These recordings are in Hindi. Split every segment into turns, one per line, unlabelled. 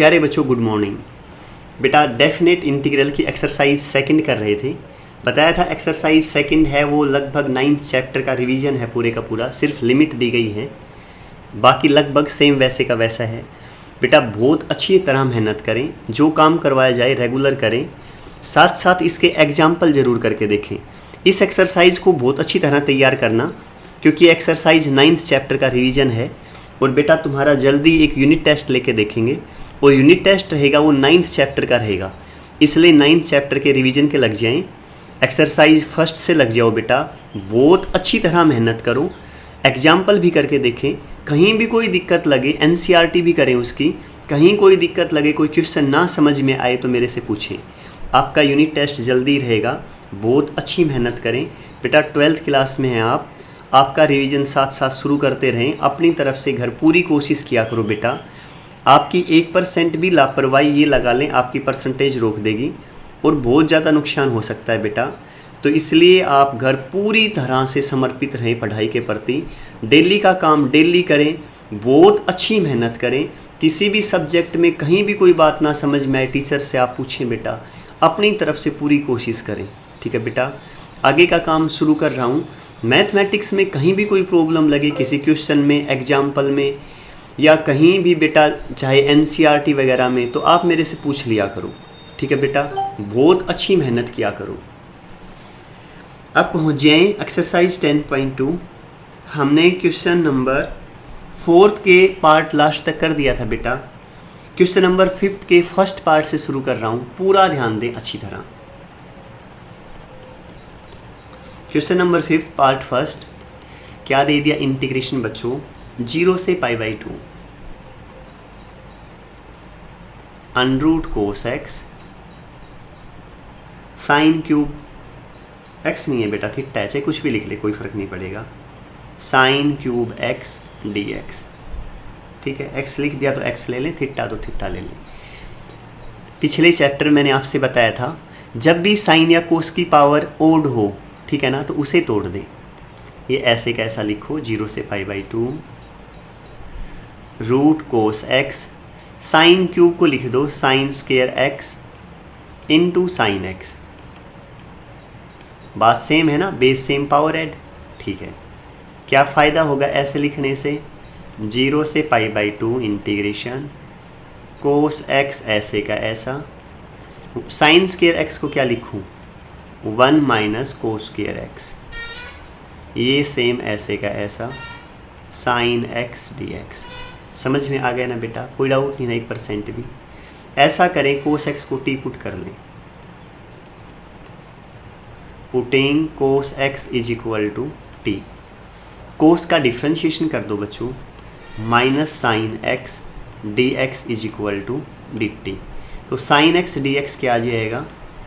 प्यारे बच्चों, गुड मॉर्निंग। बेटा डेफिनेट इंटीग्रल की एक्सरसाइज सेकंड कर रहे थे। बताया था एक्सरसाइज सेकंड है वो लगभग 9th चैप्टर का रिवीजन है पूरे का पूरा, सिर्फ लिमिट दी गई है, बाकी लगभग सेम वैसे का वैसा है। बेटा बहुत अच्छी तरह मेहनत करें, जो काम करवाया जाए रेगुलर करें, साथ साथ इसके एग्जाम्पल ज़रूर करके देखें। इस एक्सरसाइज को बहुत अच्छी तरह तैयार करना, क्योंकि एक्सरसाइज 9th चैप्टर का रिवीजन है। और बेटा तुम्हारा जल्दी एक यूनिट टेस्ट लेके देखेंगे, और यूनिट टेस्ट रहेगा वो 9th चैप्टर का रहेगा, इसलिए 9th चैप्टर के रिवीजन के लग जाएं। एक्सरसाइज फर्स्ट से लग जाओ बेटा, बहुत अच्छी तरह मेहनत करो, एग्जाम्पल भी करके देखें। कहीं भी कोई दिक्कत लगे NCERT भी करें उसकी, कहीं कोई दिक्कत लगे, कोई क्वेश्चन ना समझ में आए तो मेरे से पूछें। आपका यूनिट टेस्ट जल्दी रहेगा, बहुत अच्छी मेहनत करें बेटा। 12th क्लास में हैं आप, आपका रिवीजन साथ साथ शुरू करते रहें, अपनी तरफ से घर पूरी कोशिश किया करो बेटा। आपकी 1% भी लापरवाही ये लगा लें आपकी परसेंटेज रोक देगी और बहुत ज़्यादा नुकसान हो सकता है बेटा। तो इसलिए आप घर पूरी तरह से समर्पित रहें पढ़ाई के प्रति, डेली का काम डेली करें, बहुत अच्छी मेहनत करें। किसी भी सब्जेक्ट में कहीं भी कोई बात ना समझ में आए टीचर से आप पूछें बेटा, अपनी तरफ से पूरी कोशिश करें, ठीक है बेटा। आगे का काम शुरू कर रहा हूँ। मैथमेटिक्स में कहीं भी कोई प्रॉब्लम लगे, किसी क्वेश्चन में, एग्जाम्पल में, या कहीं भी बेटा, चाहे NCERT वगैरह में, तो आप मेरे से पूछ लिया करो, ठीक है बेटा। बहुत अच्छी मेहनत किया करो। अब पहुँच जाएँ एक्सरसाइज 10.2। हमने क्वेश्चन नंबर 4th के पार्ट लास्ट तक कर दिया था बेटा। क्वेश्चन नंबर 5th के फर्स्ट पार्ट से शुरू कर रहा हूँ, पूरा ध्यान दें अच्छी तरह। क्वेश्चन नंबर 5 पार्ट फर्स्ट क्या दे दिया? इंटीग्रेशन बच्चों 0 से π/2 √ cos x sine cube x नहीं है बेटा, थीटा है, चाहे कुछ भी लिख ले, कोई फर्क नहीं पड़ेगा। साइन क्यूब x dx, ठीक है। x लिख दिया तो x ले लें, थीटा तो थीटा ले लें। पिछले चैप्टर मैंने आपसे बताया था, जब भी साइन या कोस की पावर ओड हो, ठीक है ना, तो उसे तोड़ दें। ये ऐसे कैसा लिखो, 0 से π/2 √ cos x, साइन क्यूब को लिख दो sine square x into sine x। बात सेम है ना, बेस सेम पावर ऐड, ठीक है। क्या फ़ायदा होगा ऐसे लिखने से? 0 से π/2 इंटीग्रेशन cos x ऐसे का ऐसा, साइन स्क्वायर x को क्या लिखूं? 1 - cos स्क्वायर x, ये सेम ऐसे का ऐसा, साइन x dx। समझ में आ गया ना बेटा? कोई डाउट नहीं ना 1% भी। ऐसा करें, cos x को t पुट कर लें, putting cos x = t। cos का डिफ्रेंशिएशन कर दो बच्चों, -sin x dx = dt। तो sin x dx क्या आ जाएगा?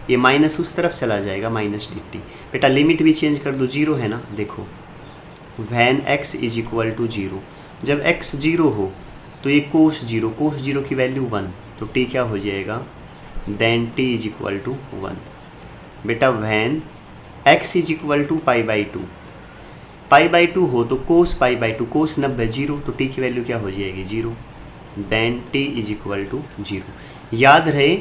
ये माइनस उस तरफ चला जाएगा, -dt। बेटा लिमिट भी चेंज कर दो, 0 है ना, देखो when x = 0, जब x 0 हो तो ये cos 0 की वैल्यू 1, तो t क्या हो जाएगा? then t = 1। बेटा when x = π/2 हो तो cos π/2, cos 90 0, तो t की वैल्यू क्या हो जाएगी? 0। then t = 0। याद रहे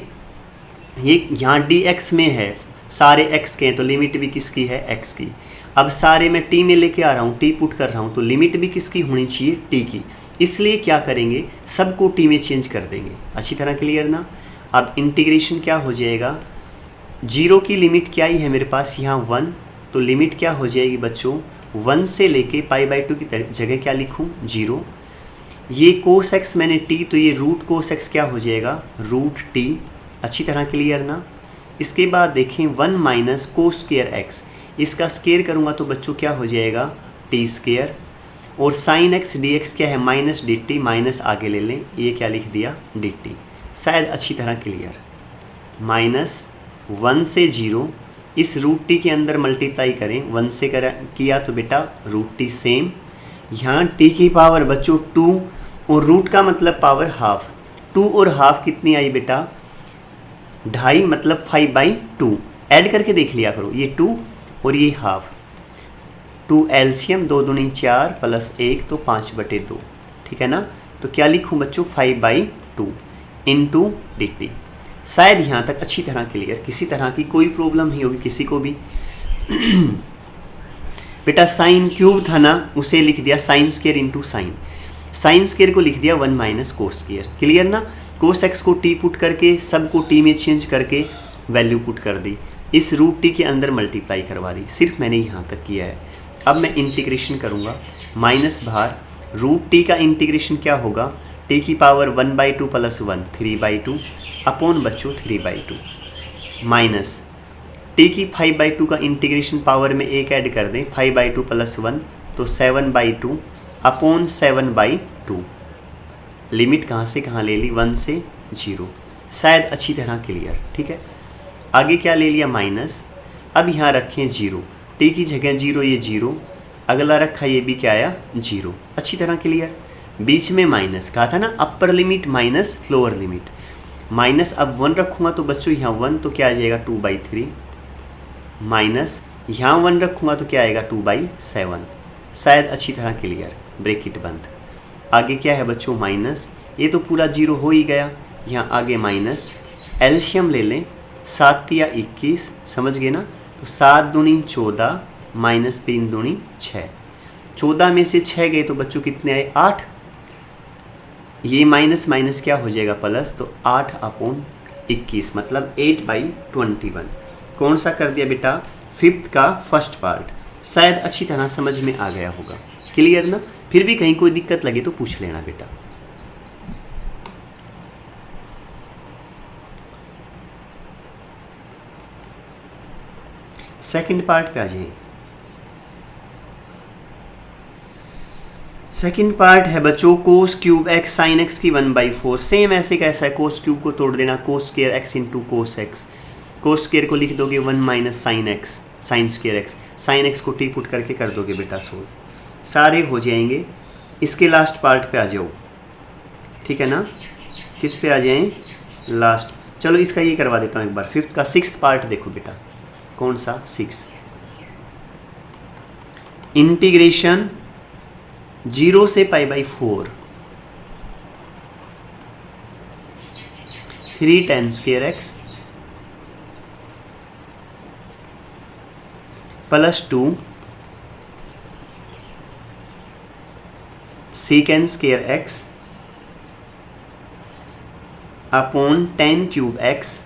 ये यहाँ dx में है, सारे x के हैं, तो लिमिट भी किसकी है? x की। अब सारे मैं t में लेके आ रहा हूँ, t पुट कर रहा हूँ, तो लिमिट भी किसकी होनी चाहिए? t की। इसलिए क्या करेंगे, सबको t में चेंज कर देंगे। अच्छी तरह क्लियर ना? अब इंटीग्रेशन क्या हो जाएगा? 0 की लिमिट क्या ही है मेरे पास यहाँ 1, तो लिमिट क्या हो जाएगी बच्चों? 1 से लेके π/2 की जगह क्या लिखूँ? 0। ये cos x मैंने t, तो ये √ cos x क्या हो जाएगा? √t। अच्छी तरह क्लियर ना? इसके बाद देखें 1 - cos स्क्वायर x, इसका स्क्वायर करूँगा तो बच्चों क्या हो जाएगा? t²। और sin x dx क्या है? -dt, माइनस आगे ले लें, ये क्या लिख दिया? dt। शायद अच्छी तरह क्लियर। -1 से 0, इस √t के अंदर मल्टीप्लाई करें, 1 से किया तो बेटा √t सेम। यहाँ t की पावर बच्चों 2, और रूट का मतलब पावर हाफ। 2 और हाफ कितनी आई बेटा? 2.5, मतलब 5/2। ऐड करके देख लिया करो, ये 2 और ये हाफ। 2 एलसीएम 2 दूनी 4 + 1 तो 5/2, ठीक है ना। तो क्या लिखूँ बच्चों? 5/2। Into D T. शायद यहाँ तक अच्छी तरह क्लियर, किसी तरह की कोई प्रॉब्लम नहीं होगी किसी को भी। बेटा साइन क्यूब था ना, उसे लिख दिया sine square into sine, sine square को लिख दिया 1 माइनस कोस स्क्वायर। क्लियर ना। कोस एक्स को टी पुट करके सबको टी में चेंज करके वैल्यू पुट कर दी, इस रूट टी के अंदर मल्टीप्लाई करवा दी। सिर्फ मैंने यहाँ तक किया है। अब मैं इंटीग्रेशन करूँगा, माइनस बाहर, रूट टी का इंटीग्रेशन क्या होगा, टी की पावर 1/2 प्लस 1 3/2 अपॉन बच्चों 3/2 माइनस टी की 5/2 का इंटीग्रेशन पावर में एक ऐड कर दें 5/2 प्लस 1 तो 7/2 अपॉन 7/2। लिमिट कहाँ से कहाँ ले ली, 1 से 0। शायद अच्छी तरह क्लियर। ठीक है, आगे क्या ले लिया माइनस, अब यहाँ रखें 0, टी की जगह 0, ये 0, अगला रखा ये भी क्या आया 0। अच्छी तरह क्लियर। बीच में माइनस कहा था ना, अपर limit minus lower limit, minus अब 1 रखूँगा तो बच्चों यहाँ 1 तो क्या आ जाएगा 2/3 माइनस यहाँ 1 रखूँगा तो क्या आएगा 2/7। शायद अच्छी तरह क्लियर, ब्रैकेट बंद। आगे क्या है बच्चों माइनस, ये तो पूरा 0 हो ही गया, यहाँ आगे माइनस, एलशियम ले लें 7 या 21, समझ गए ना। तो 7 दूनी 14 माइनस 3 दूनी 6, 14 में से 6 गए तो बच्चों कितने आए 8, ये माइनस माइनस क्या हो जाएगा प्लस, तो 8 अपॉन 21 मतलब 8/21। कौन सा कर दिया बेटा, फिफ्थ का फर्स्ट पार्ट। शायद अच्छी तरह समझ में आ गया होगा। क्लियर ना। फिर भी कहीं कोई दिक्कत लगे तो पूछ लेना बेटा। सेकंड पार्ट पे आ जाइए। सेकंड पार्ट है बच्चों cos cube x sine x की 1/4। सेम ऐसे कैसा है, कोस क्यूब को तोड़ देना, cos square x into cos x, cos square को लिख दोगे 1 minus sine x, sine square x, sine x को टी पुट करके कर दोगे बेटा सोल्व, सारे हो जाएंगे। इसके लास्ट पार्ट पे आ जाओ, ठीक है ना। किस पे आ जाएं, लास्ट। चलो इसका ये करवा देता हूँ एक बार, फिफ्थ का सिक्स्थ पार्ट देखो बेटा। कौन सा, सिक्स्थ। इंटीग्रेशन 0 से π/4 3 tan square x plus 2 secant square x upon tan cube x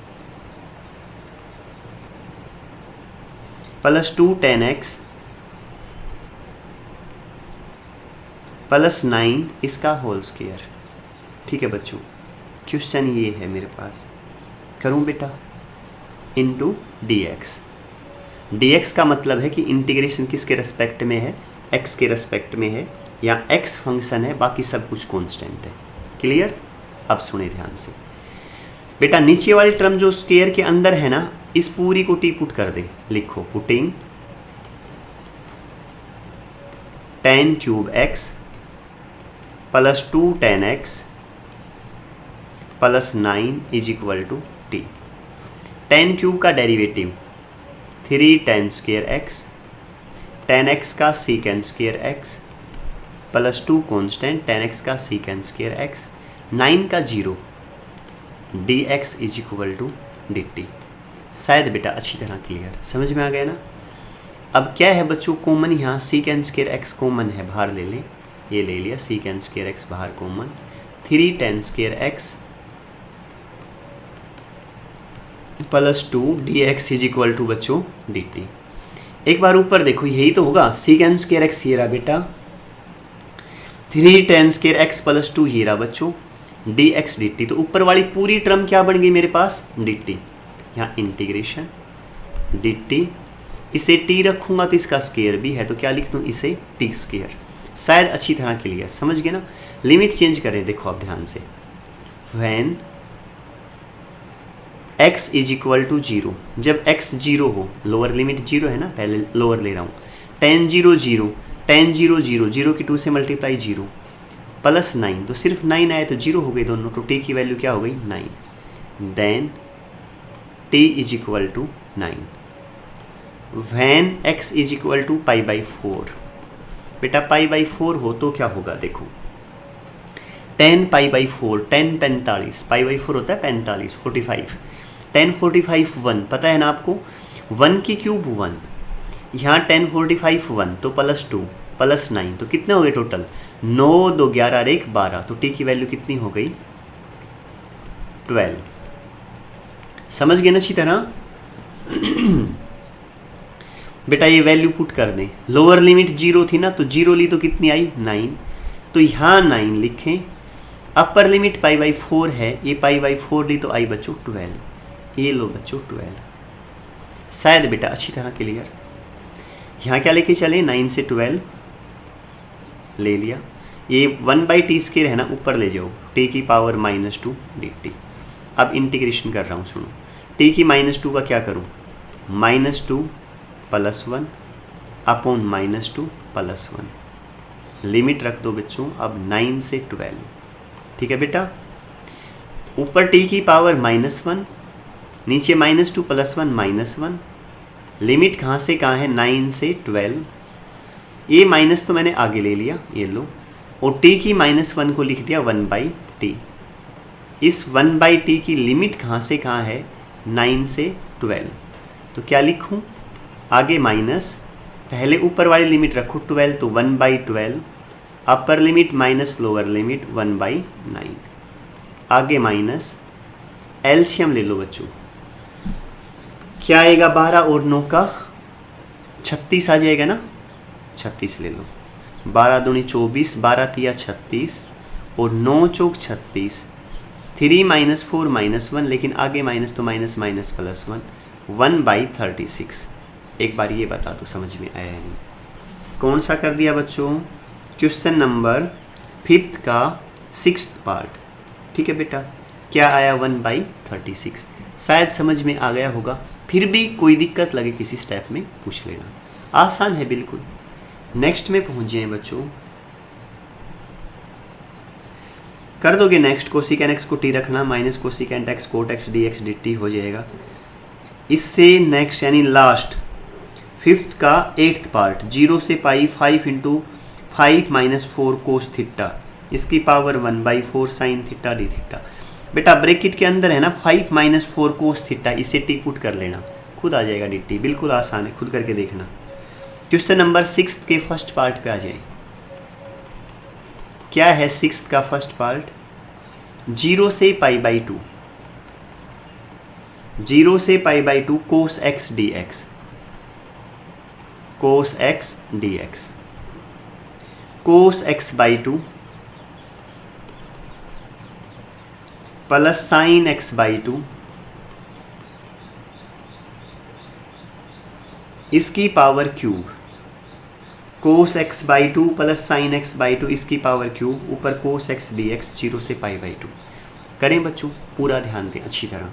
plus 2 tan x plus 9 इसका होल स्क्वायर। ठीक है बच्चों, क्वेश्चन ये है मेरे पास, करूं बेटा इनटू dx। dx का मतलब है कि इंटीग्रेशन किसके रेस्पेक्ट में है, x के रेस्पेक्ट में है, या x फंक्शन है, बाकी सब कुछ कांस्टेंट है। क्लियर। अब सुने ध्यान से बेटा, नीचे वाली टर्म जो स्क्वायर के अंदर है ना, इस पूरी को टी पुट कर दे, लिखो putting tan cube x plus 2 tan x plus 9 is equal to t. tan cube का derivative 3 tan square x, tan x का secant square x plus 2 constant tan x का secant स्क्वायर x, 9 का 0 dx is equal to dt। शायद बेटा अच्छी तरह क्लियर समझ में आ गया ना। अब क्या है बच्चों, कॉमन यहाँ secant स्क्वायर x कॉमन है, बाहर ले लें, ये ले लिया secant स्क्वायर x बाहर common, 3 tan square x plus 2 dx is equal to बच्चों dt। एक बार ऊपर देखो, यही तो होगा secant स्क्वायर x ये रहा बेटा, 3 tan स्क्वायर x प्लस 2 ये रहा बच्चों dx dt। तो ऊपर वाली पूरी टर्म क्या बन गई मेरे पास, dt। यहाँ इंटीग्रेशन dt, इसे t रखूंगा तो इसका स्क्वायर भी है, तो क्या लिख दूँ इसे t स्क्वायर। शायद अच्छी तरह क्लियर समझ गए ना। लिमिट चेंज करें, देखो आप ध्यान से, when x is equal to 0, जब x 0 हो, लोअर लिमिट 0 है ना, पहले लोअर ले रहा हूँ, tan 0 0, tan 0 0, 0 की 2 से मल्टीप्लाई 0 प्लस 9, तो सिर्फ 9 आए तो 0 हो गए दोनों, तो t की वैल्यू क्या हो गई 9। Then t is equal to 9 when x is equal to π/4। बेटा π/4 हो तो क्या होगा, देखो 10 पाई बाई 4, 10 45, पाई बाई 4 होता है 45, 45, 10 45 1, पता है ना आपको, 1 की क्यूब 1, यहाँ 10 45 1 तो +2 +9, तो कितने हो गए टोटल, 9 2 11 और 1 12, तो टी की वैल्यू कितनी हो गई 12। समझ गए ना अच्छी तरह। बेटा ये वैल्यू पुट कर दें, लोअर लिमिट 0 थी ना, तो 0 ली तो कितनी आई 9, तो यहाँ 9 लिखें। अपर लिमिट पाई बाई 4 है, ये पाई बाई 4 ली तो आई बच्चों 12, ये लो बच्चों 12। शायद बेटा अच्छी तरह क्लियर। यहाँ क्या लेके चले, 9 से 12 ले लिया, ये 1/t² है ना, ऊपर ले जाओ, t की पावर -2 dt। अब इंटीग्रेशन कर रहा हूँ, सुनो, t की -2 का क्या करूँ, -2 +1 अपॉन -2 +1, लिमिट रख दो बच्चों अब 9 से 12, ठीक है बेटा। ऊपर t की पावर -1, नीचे -2 +1 -1, लिमिट कहाँ से कहाँ है, 9 से 12, ये माइनस तो मैंने आगे ले लिया, ये लो, और t की -1 को लिख दिया 1/t। इस 1/t की लिमिट कहाँ से कहाँ है, 9 से 12, तो क्या लिखूँ, आगे माइनस, पहले ऊपर वाली लिमिट रखो 12, तो 1/12, अपर लिमिट माइनस लोअर लिमिट 1/9, आगे माइनस, एलसीएम ले लो बच्चों, क्या आएगा 12 और 9 का 36 आ जाएगा ना, 36 ले लो, 12 दूनी 24, 12 तिया 36 और 9 चौक 36, 3 - 4 -1, लेकिन आगे माइनस तो माइनस माइनस +1, 1/36। एक बार ये बता दो समझ में आया नहीं, कौन सा कर दिया बच्चों, क्वेश्चन नंबर 5 का 6th पार्ट, ठीक है बेटा, क्या आया 1/36। शायद समझ में आ गया होगा, फिर भी कोई दिक्कत लगे किसी स्टेप में पूछ लेना, आसान है बिल्कुल। नेक्स्ट में पहुंच जाए बच्चों, कर दोगे नेक्स्ट, कोसिकेन x को t रखना, minus cosecant x cot x dx dt हो जाएगा। इससे नेक्स्ट यानी लास्ट 5th का 8th पार्ट, 0 से पाई 5 × 5 - 4 कोस थीटा, इसकी power 1/4 sine theta D theta. बेटा ब्रैकेट के अंदर है ना 5 - 4 कोस थीटा, इसे टी पुट कर लेना, खुद आ जाएगा dt, बिल्कुल आसान है, खुद करके देखना। क्वेश्चन नंबर 6 के फर्स्ट पार्ट पे आ जाए, क्या है 6 का फर्स्ट पार्ट, 0 से π/2, 0 से π/2 कोस x dx, कोस x dx, कोस x/2 प्लस साइन x/2, इसकी पावर क्यूब, कोस x/2 प्लस साइन x/2 इसकी पावर क्यूब, ऊपर कोस x dx 0 से π/2। करें बच्चों, पूरा ध्यान दें अच्छी तरह,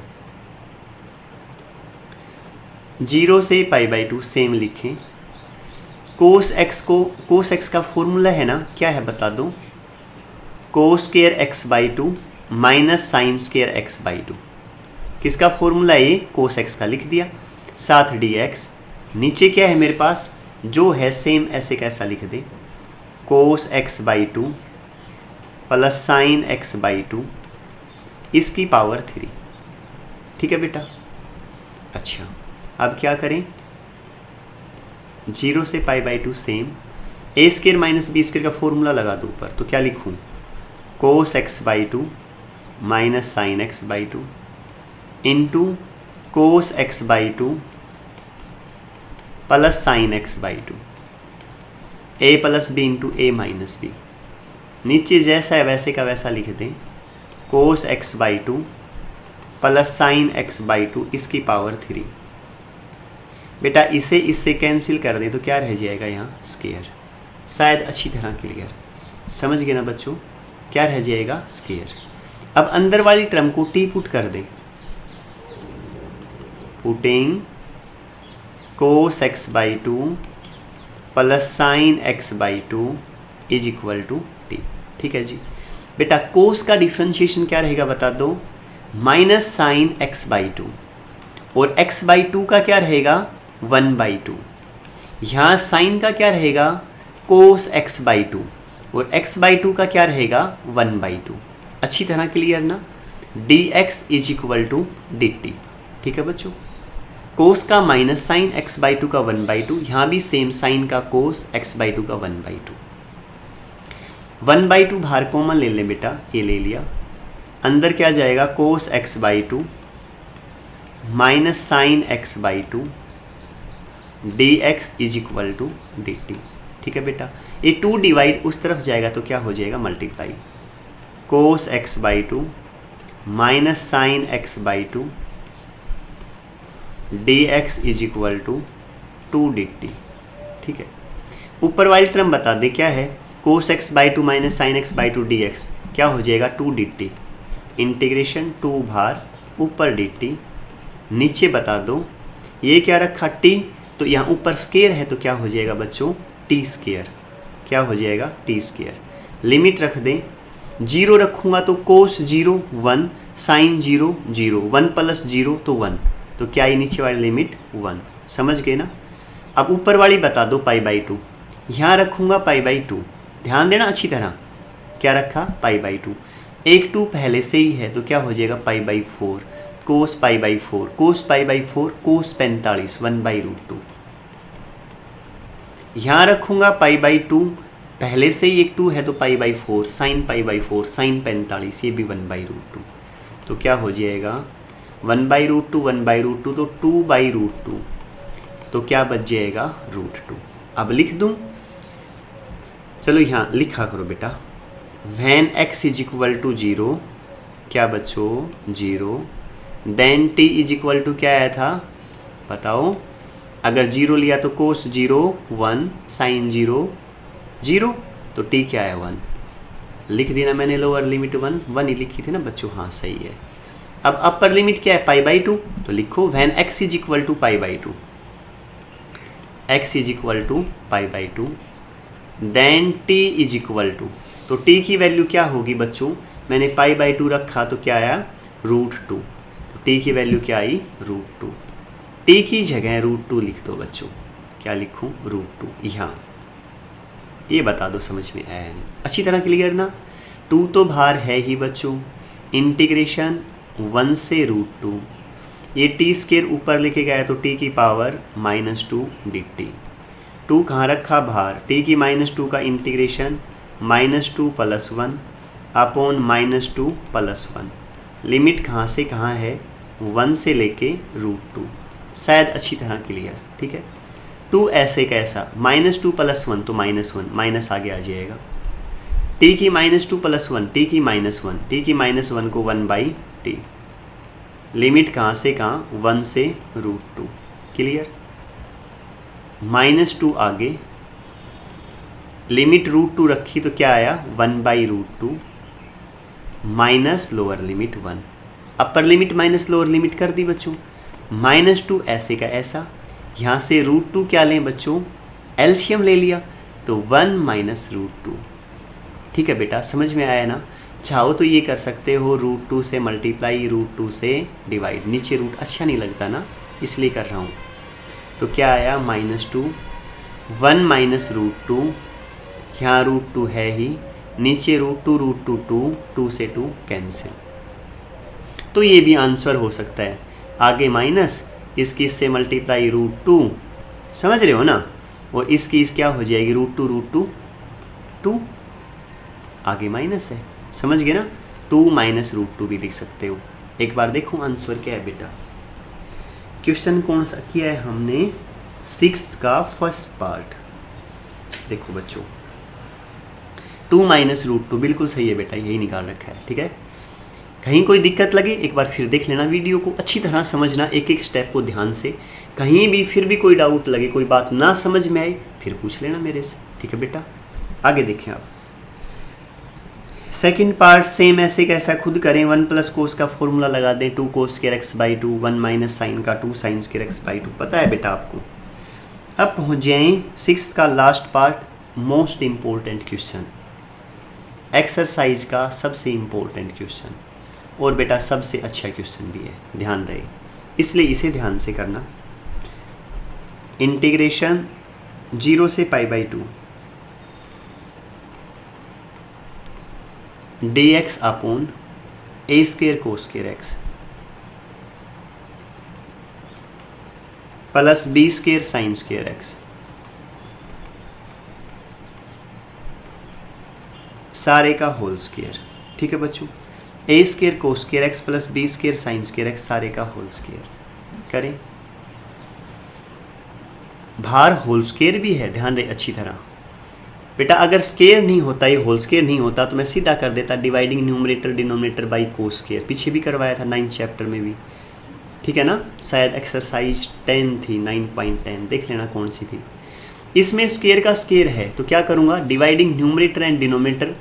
0 से π/2 सेम लिखें, कोस x का फॉर्मूला है ना, क्या है बता दो, cos square x/2 minus sine square x/2, किसका फॉर्मूला है, कोस x का लिख दिया, साथ dx, नीचे क्या है मेरे पास, जो है सेम ऐसे कैसा लिख दे, कोस x/2 प्लस साइन x/2 इसकी पावर 3, ठीक है बेटा। अच्छा अब क्या करें, 0 से π/2 सेम, a² - b² का फॉर्मूला लगा दो ऊपर, तो क्या लिखूं, cos x/2 minus sine x/2 into cos x/2 plus sine x/2, a plus B into a minus B, नीचे जैसा है वैसे का वैसा लिख दें, कोस x/2 प्लस साइन x/2 इसकी पावर 3। बेटा इसे इससे कैंसिल कर दें तो क्या रह जाएगा यहाँ, स्क्वायर। शायद अच्छी तरह क्लियर समझ गए ना बच्चों, क्या रह जाएगा, स्क्वायर। अब अंदर वाली टर्म को टी पुट कर दें, putting cos x/2 plus sine x/2 is equal to T, ठीक है जी। बेटा कोस का डिफ्रेंशिएशन क्या रहेगा बता दो, माइनस साइन x/2, और x/2 का क्या रहेगा 1/2, यहाँ साइन का क्या रहेगा कोस x/2, और x/2 का क्या रहेगा 1/2। अच्छी तरह क्लियर ना। dx is equal to dt। ठीक है बच्चों, कोस का माइनस साइन x/2 का 1/2, यहाँ भी सेम साइन का कोस x/2 का 1/2। 1/2 बाहर कॉमन ले लें बेटा, ये ले लिया, अंदर क्या जाएगा cos x/2 minus sine x/2 dx is equal to dt। ठीक है बेटा, ये 2 डिवाइड उस तरफ जाएगा तो क्या हो जाएगा multiply, cos x/2 minus sine x/2 dx is equal to 2 dt। ठीक है, ऊपर वाली टर्म बता दे क्या है, कोस x/2 minus sine x/2 dx क्या हो जाएगा 2 dt। इंटीग्रेशन 2 भार ऊपर dt, नीचे बता दो ये क्या रखा t, तो यहाँ ऊपर स्केयर है तो क्या हो जाएगा बच्चों टी स्केयर। क्या हो जाएगा टी स्केयर। लिमिट रख दें, 0 रखूँगा तो कोस 0 1, साइन 0 0, 1 प्लस 0 तो 1, तो क्या ये नीचे वाली लिमिट 1। समझ गए ना। अब ऊपर वाली बता दो π/2, यहाँ रखूँगा π/2, ध्यान देना अच्छी तरह, क्या रखा π/2, एक 2 पहले से ही है तो क्या हो जाएगा π/4, कोस π/4, कोस π/4 कोस 45 1/√2। यहाँ रखूँगा π/2, पहले से ही एक 2 है तो π/4, साइन π/4 साइन 45, ये भी 1/√2, तो क्या हो जाएगा 1/√2 1/√2 तो 2/√2, तो क्या बच जाएगा √2। अब लिख दूँ, चलो यहाँ लिखा करो बेटा, when x is equal to 0, क्या बच्चों 0, then t is equal to क्या आया था बताओ, अगर 0 लिया तो कोस 0 1, साइन 0 0, तो t क्या है 1। लिख देना मैंने लोअर लिमिट 1 ही लिखी थी ना बच्चों, हाँ सही है। अब अपर लिमिट क्या है π/2, तो लिखो when x is equal to π/2, x is equal to π/2, then t is equal to, तो t की वैल्यू क्या होगी बच्चों, मैंने π/2 रखा तो क्या आया √2, तो t की वैल्यू क्या आई √2, t की जगह √2 लिख दो बच्चों, क्या लिखूं √2। यहाँ ये बता दो समझ में आया नहीं, अच्छी तरह क्लियर ना। 2 तो बाहर है ही बच्चों, इंटीग्रेशन 1 से √2, ये टी स्केयर ऊपर लेके गया तो t की पावर -2 dt, 2 कहाँ रखा बाहर, t की -2 का इंटीग्रेशन -2 + 1 अपॉन -2 + 1, लिमिट कहाँ से कहाँ है 1 से लेके √2, शायद अच्छी तरह क्लियर। ठीक है, 2 ऐसे कैसा -2 + 1 तो -1, माइनस आगे आ जाएगा, t की -2 + 1, t की -1, t की -1 को 1/t, लिमिट कहाँ से कहाँ 1 से √2, क्लियर। -2 आगे, लिमिट √2 रखी तो क्या आया 1/√2 माइनस लोअर लिमिट 1, अपर लिमिट माइनस लोअर लिमिट कर दी बच्चों, -2 ऐसे का ऐसा, यहाँ से √2 क्या लें बच्चों एलसीएम ले लिया तो 1 - √2। ठीक है बेटा, समझ में आया ना। चाहो तो ये कर सकते हो √2 से मल्टीप्लाई, √2 से डिवाइड, नीचे रूट अच्छा नहीं लगता ना इसलिए कर रहा हूँ। तो क्या आया -2, 1 - √2, यहाँ √2 है ही, नीचे √2 2, 2 से 2 कैंसिल, तो ये भी आंसर हो सकता है। आगे माइनस, इसकी इससे मल्टीप्लाई √2, समझ रहे हो ना, और इसकी इस क्या हो जाएगी √2 2, आगे माइनस है, समझ गए ना, 2 - √2 भी लिख सकते हो। एक बार देखो आंसर क्या है बेटा। क्वेश्चन कौन सा किया है हमने, 6th का फर्स्ट पार्ट। देखो बच्चों 2 - √2 बिल्कुल सही है बेटा, यही निकाल रखा है। ठीक है, कहीं कोई दिक्कत लगे एक बार फिर देख लेना वीडियो को, अच्छी तरह समझना एक एक स्टेप को ध्यान से, कहीं भी फिर भी कोई डाउट लगे, कोई बात ना समझ में आए फिर पूछ लेना मेरे से। ठीक है बेटा, आगे देखें आप। सेकंड पार्ट सेम ऐसे कैसा खुद करें, 1 + कोस का फॉर्मूला लगा दें, 2 cos स्क्वायर x/2, 1 - साइन का 2 sin स्क्वायर x/2, पता है बेटा आपको। अब पहुंच जाएं 6th का last part, most important question, exercise का सबसे इम्पोर्टेंट क्वेश्चन, और बेटा सबसे अच्छा क्वेश्चन भी है, ध्यान रहे, इसलिए इसे ध्यान से करना। इंटीग्रेशन 0 से π/2, d x upon a square cos square x plus b square sine square x सारे का होल स्क्वायर। ठीक है बच्चों, a square cos square x plus b square sine square x सारे का होल स्क्वायर करें। बाहर होल स्क्वायर भी है, ध्यान रहे अच्छी तरह बेटा। अगर स्क्वायर नहीं होता, ये होल स्क्वायर नहीं होता तो मैं सीधा कर देता dividing numerator denominator by cos square. पीछे भी करवाया था 9th चैप्टर में भी, ठीक है ना, शायद एक्सरसाइज 10 थी, 9.10 देख लेना कौन सी थी। इसमें स्क्वायर का स्क्वायर है तो क्या करूँगा, dividing numerator and denominator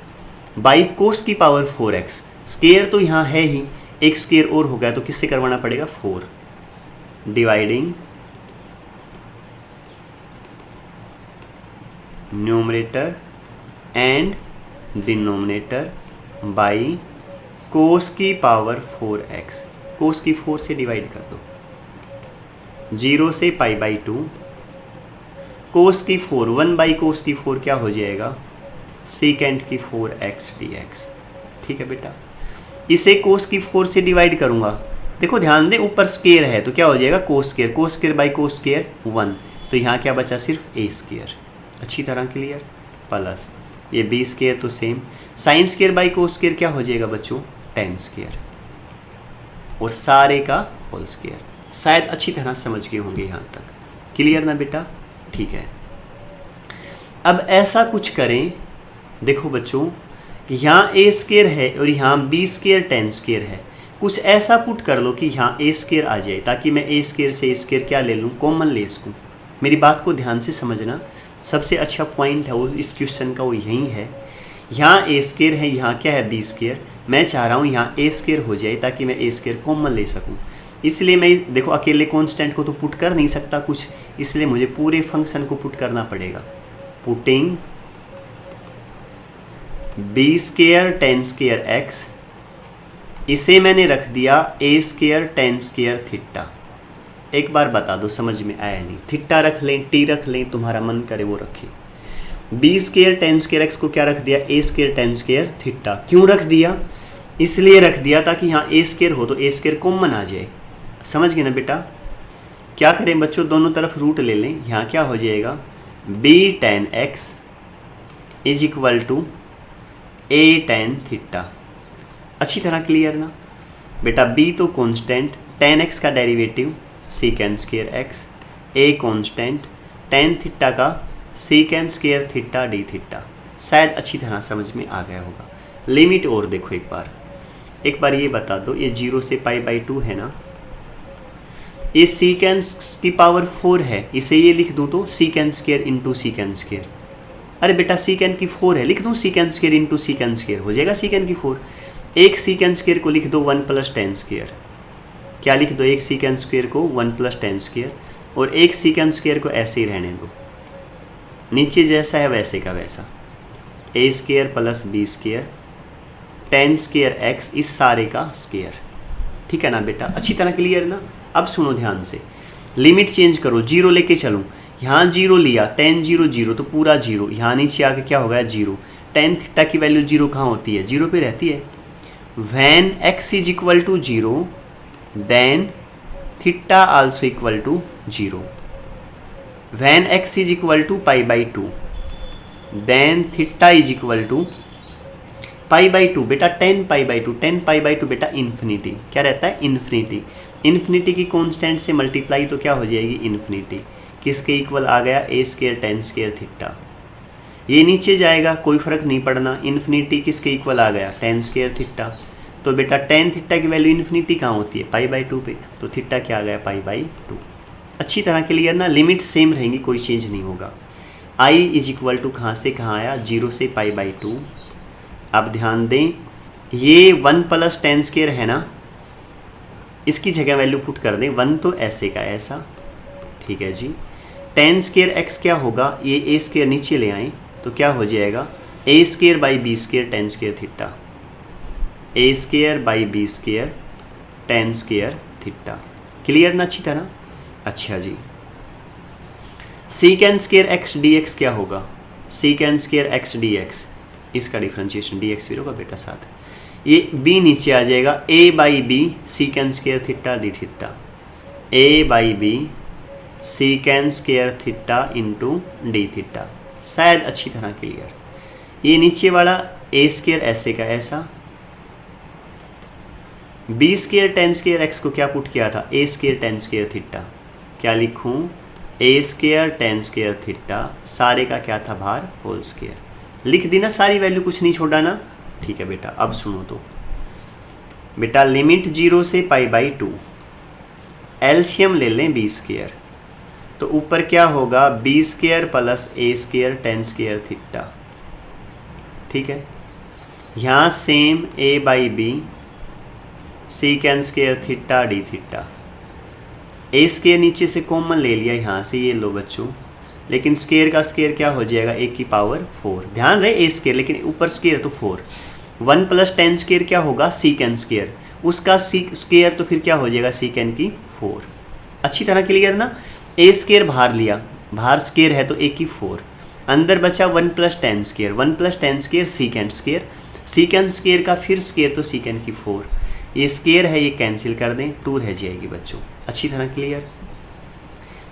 by कोस की पावर 4x। स्क्वायर तो यहाँ है ही, एक स्क्वायर और हो गया तो किससे करवाना पड़ेगा, 4 dividing numerator and denominator by कोस की पावर 4x। कोस की 4 से डिवाइड कर दो, 0 से पाई बाई 2, कोस की 4 1 बाई कोस की 4 क्या हो जाएगा, सेकेंड की 4x dx। ठीक है बेटा, इसे कोस की 4 से डिवाइड करूंगा। देखो ध्यान दे, ऊपर स्क्वायर है तो क्या हो जाएगा, cos square by cos square 1, तो यहाँ क्या बचा, सिर्फ ए स्क्वायर। अच्छी तरह क्लियर, प्लस ये बी स्क्वायर तो same, sine square by cos square क्या हो जाएगा बच्चों, tan स्क्वायर, और सारे का होल स्क्वायर। शायद अच्छी तरह समझ गए होंगे यहाँ तक, क्लियर ना बेटा। ठीक है, अब ऐसा कुछ करें, देखो बच्चों यहाँ ए स्क्वायर है और यहाँ बी स्क्वायर tan स्क्वायर है, कुछ ऐसा पुट कर लो कि यहाँ ए स्क्वायर आ जाए, ताकि मैं ए स्क्वायर से ए स्क्वायर क्या ले लूँ, कॉमन ले सकूँ। मेरी बात को ध्यान से समझना, सबसे अच्छा पॉइंट है वो इस क्वेश्चन का वो यही है। यहाँ ए स्क्वायर है, यहाँ क्या है, बी स्क्वायर, मैं चाह रहा हूँ यहाँ ए स्क्वायर हो जाए ताकि मैं ए स्क्वायर कॉमन ले सकूँ। इसलिए मैं देखो अकेले कांस्टेंट को तो पुट कर नहीं सकता कुछ, इसलिए मुझे पूरे फंक्शन को पुट करना पड़ेगा। Putting B square tan square X, इसे मैंने रख दिया A square tan square theta. एक बार बता दो समझ में आया नहीं, थीटा रख लें, टी रख लें, तुम्हारा मन करे वो रखें। B square tan square X को क्या रख दिया, A square tan square theta. क्यों रख दिया, इसलिए रख दिया ताकि यहाँ ए स्क्वायर हो तो ए स्क्वायर कॉमन आ जाए। समझ गए ना बेटा। क्या करें बच्चों, दोनों तरफ रूट ले लें, यहाँ क्या हो जाएगा, b tan x is equal to a tan theta. अच्छी तरह क्लियर ना बेटा। b तो कांस्टेंट, tan x का derivative secant square x, a constant, tan theta का secant square theta d theta. शायद अच्छी तरह समझ में आ गया होगा। लिमिट और देखो एक बार ये बता दो, ये 0 से पाई बाई 2 है ना, ये secant की पावर 4 है, इसे ये लिख दूँ तो secant square into secant square. अरे बेटा secant की 4 है, लिख दूँ secant square into secant square, हो जाएगा secant की 4। एक secant स्क्वायर को लिख दो 1 प्लस tan स्क्वायर। क्या लिख दो, एक secant स्क्वायर को 1 प्लस tan स्क्वायर, और एक secant स्क्वायर को ऐसे ही रहने दो, नीचे जैसा है वैसे का वैसा, a square plus b square tan square x, इस सारे का स्क्वायर। ठीक है ना बेटा, अच्छी तरह क्लियर ना। अब सुनो ध्यान से, लिमिट चेंज करो, 0 लेके चलूँ, यहाँ 0 लिया, tan 0 0 तो पूरा 0, यहाँ नीचे आके क्या हो गया 0। tan थीटा की वैल्यू 0 कहाँ होती है, 0 पे रहती है। When x is equal to 0 then theta also equal to 0। When x is equal to pi by 2 then theta is equal to pi by 2। बेटा 10 पाई बाई 2, 10 पाई बाई 2 बेटा इन्फिनिटी, क्या रहता है इन्फिनिटी। इन्फिनिटी की कांस्टेंट से मल्टीप्लाई तो क्या हो जाएगी इन्फिनिटी। किसके इक्वल आ गया, ए स्क्वायर tan स्क्वायर थीटा। ये नीचे जाएगा, कोई फर्क नहीं पड़ना, इन्फिनिटी किसके इक्वल आ गया, tan स्क्वायर थीटा। तो बेटा tan थीटा की वैल्यू इन्फिनिटी कहाँ होती है, पाई बाई 2 पे, तो थीटा क्या आ गया, पाई बाई 2। अच्छी तरह क्लियर ना, लिमिट सेम रहेंगी, कोई चेंज नहीं होगा। i इज इक्वल टू कहाँ से कहाँ आया, 0 से पाई बाई 2। अब ध्यान दें, ये 1 प्लस tan स्क्वायर है ना, इसकी जगह वैल्यू पुट कर दें, 1 तो ऐसे का ऐसा, ठीक है जी। tan स्क्वायर x क्या होगा, ये ए स्क्वायर नीचे ले आए तो क्या हो जाएगा, a square by b square tan square theta, A square by b square tan square theta. Clear ना अच्छी तरह। अच्छा जी, secant स्क्वायर x dx क्या होगा, secant स्क्वायर x dx, इसका डिफरेंशिएशन dx भी होगा बेटा साथ। ये b नीचे आ जाएगा, a by B secant square theta D theta, a by B secant square theta into D theta. शायद अच्छी तरह क्लियर। ये नीचे वाला a स्क्वायर ऐसे का ऐसा, b square tan square X को क्या पुट किया था, a square tan square theta, क्या लिखूं, a square tan square theta, सारे का क्या था भार होल स्क्वायर। लिख दी ना सारी वैल्यू, कुछ नहीं छोड़ा ना। ठीक है बेटा, अब सुनो तो बेटा, लिमिट 0 से पाई बाई 2, एलसीएम ले लें बी स्क्वायर, तो ऊपर क्या होगा बी स्क्वायर प्लस ए स्क्वायर टेन स्क्वायर थीटा। ठीक है, यहाँ same A by B secant square theta D theta, A square नीचे से कॉमन ले लिया यहाँ से, ये लो बच्चों, लेकिन स्क्वायर का स्क्वायर क्या हो जाएगा, ए की पावर 4। ध्यान रहे ए स्क्वायर, लेकिन ऊपर स्क्वायर तो 4। 1 प्लस टेन स्क्वायर क्या होगा, सीकेंड स्क्वायर, उसका स्क्वायर तो फिर क्या हो जाएगा सीकेंड की 4। अच्छी तरह क्लियर ना। ए स्क्वायर बाहर लिया, बाहर स्क्वायर है तो ए की 4, अंदर बचा 1 plus ten square, 1 plus ten square secant square, secant square का फिर स्क्वायर तो सीकेंड की 4। ये स्क्वायर है, ये कैंसिल कर दें, 2 रह जाएगी बच्चों। अच्छी तरह क्लियर।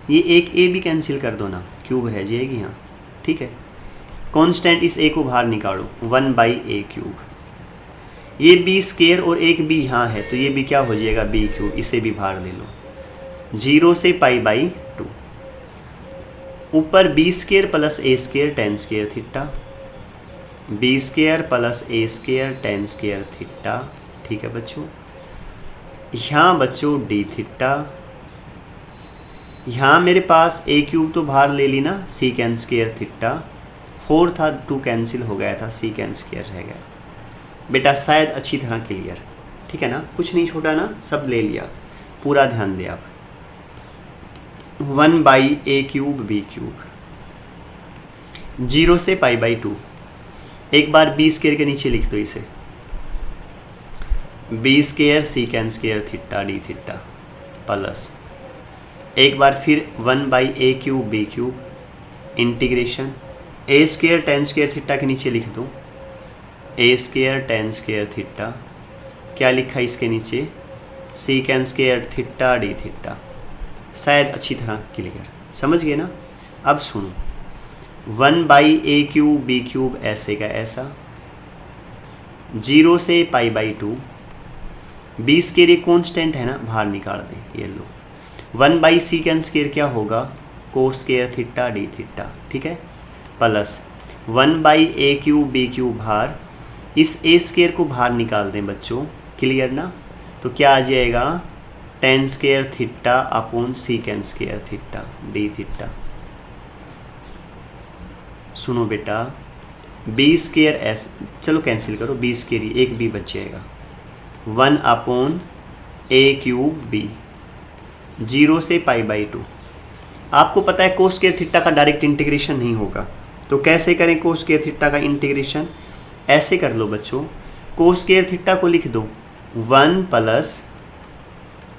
ये एक ए भी कैंसिल कर दो ना, क्यूब रह जाएगी यहाँ। ठीक है, कांस्टेंट इस ए को बाहर निकालो, 1 बाई ए क्यूब। ये बी स्क्वायर और एक बी यहाँ है तो ये भी क्या हो जाएगा बी क्यूब, इसे भी बाहर ले लो। 0 से पाई बाई 2, ऊपर बी स्क्वायर प्लस ए square tan square theta, b square plus ए स्क्वायर टेन स्क्वायर थीटा। ठीक है बच्चों, यहाँ बच्चों डी थीटा, यहाँ मेरे पास ए क्यूब तो बाहर ले ली ना, सीकेंड स्क्वायर थीटा, 4 था 2 कैंसिल हो गया था, सीकेंड स्क्वायर रह गया। बेटा शायद अच्छी तरह क्लियर। ठीक है ना, कुछ नहीं छोड़ा ना, सब ले लिया, पूरा ध्यान दे आप। 1 by A cube B cube, 0 से पाई बाई 2, एक बार बी स्क्वायर के नीचे लिख दो इसे, B square secant square theta D theta plus, एक बार फिर 1 by A cube B cube integration, A square tan square theta के नीचे लिख दो, A square tan square theta, क्या लिखा इसके नीचे, secant square theta D theta. शायद अच्छी तरह क्लियर, समझ गए ना। अब सुनो, 1 by A cube B cube ऐसे का ऐसा, 0 से पाई बाई 2, बी स्क्वायर ये कॉन्स्टेंट है ना, बाहर निकाल दें, ये लो। 1 बाई सीकेंड स्क्वायर क्या होगा, cos square theta D theta. ठीक है, plus 1 by A cube B cube बाहर, इस ए स्क्वायर को बाहर निकाल दें बच्चों, क्लियर ना। तो क्या आ जाएगा, ten square theta upon सीकेंड square theta D theta. सुनो बेटा, बी स्क्वायर एस, चलो कैंसिल करो, बी स्क्वायर ही एक बी बच जाएगा, 1 अपॉन ए क्यूब बी, 0 से पाई बाई 2। आपको पता है कोस स्क्वायर थीटा का डायरेक्ट इंटीग्रेशन नहीं होगा, तो कैसे करें कोस स्क्वायर थीटा का इंटीग्रेशन, ऐसे कर लो बच्चों, कोस स्क्वायर थीटा को लिख दो 1 plus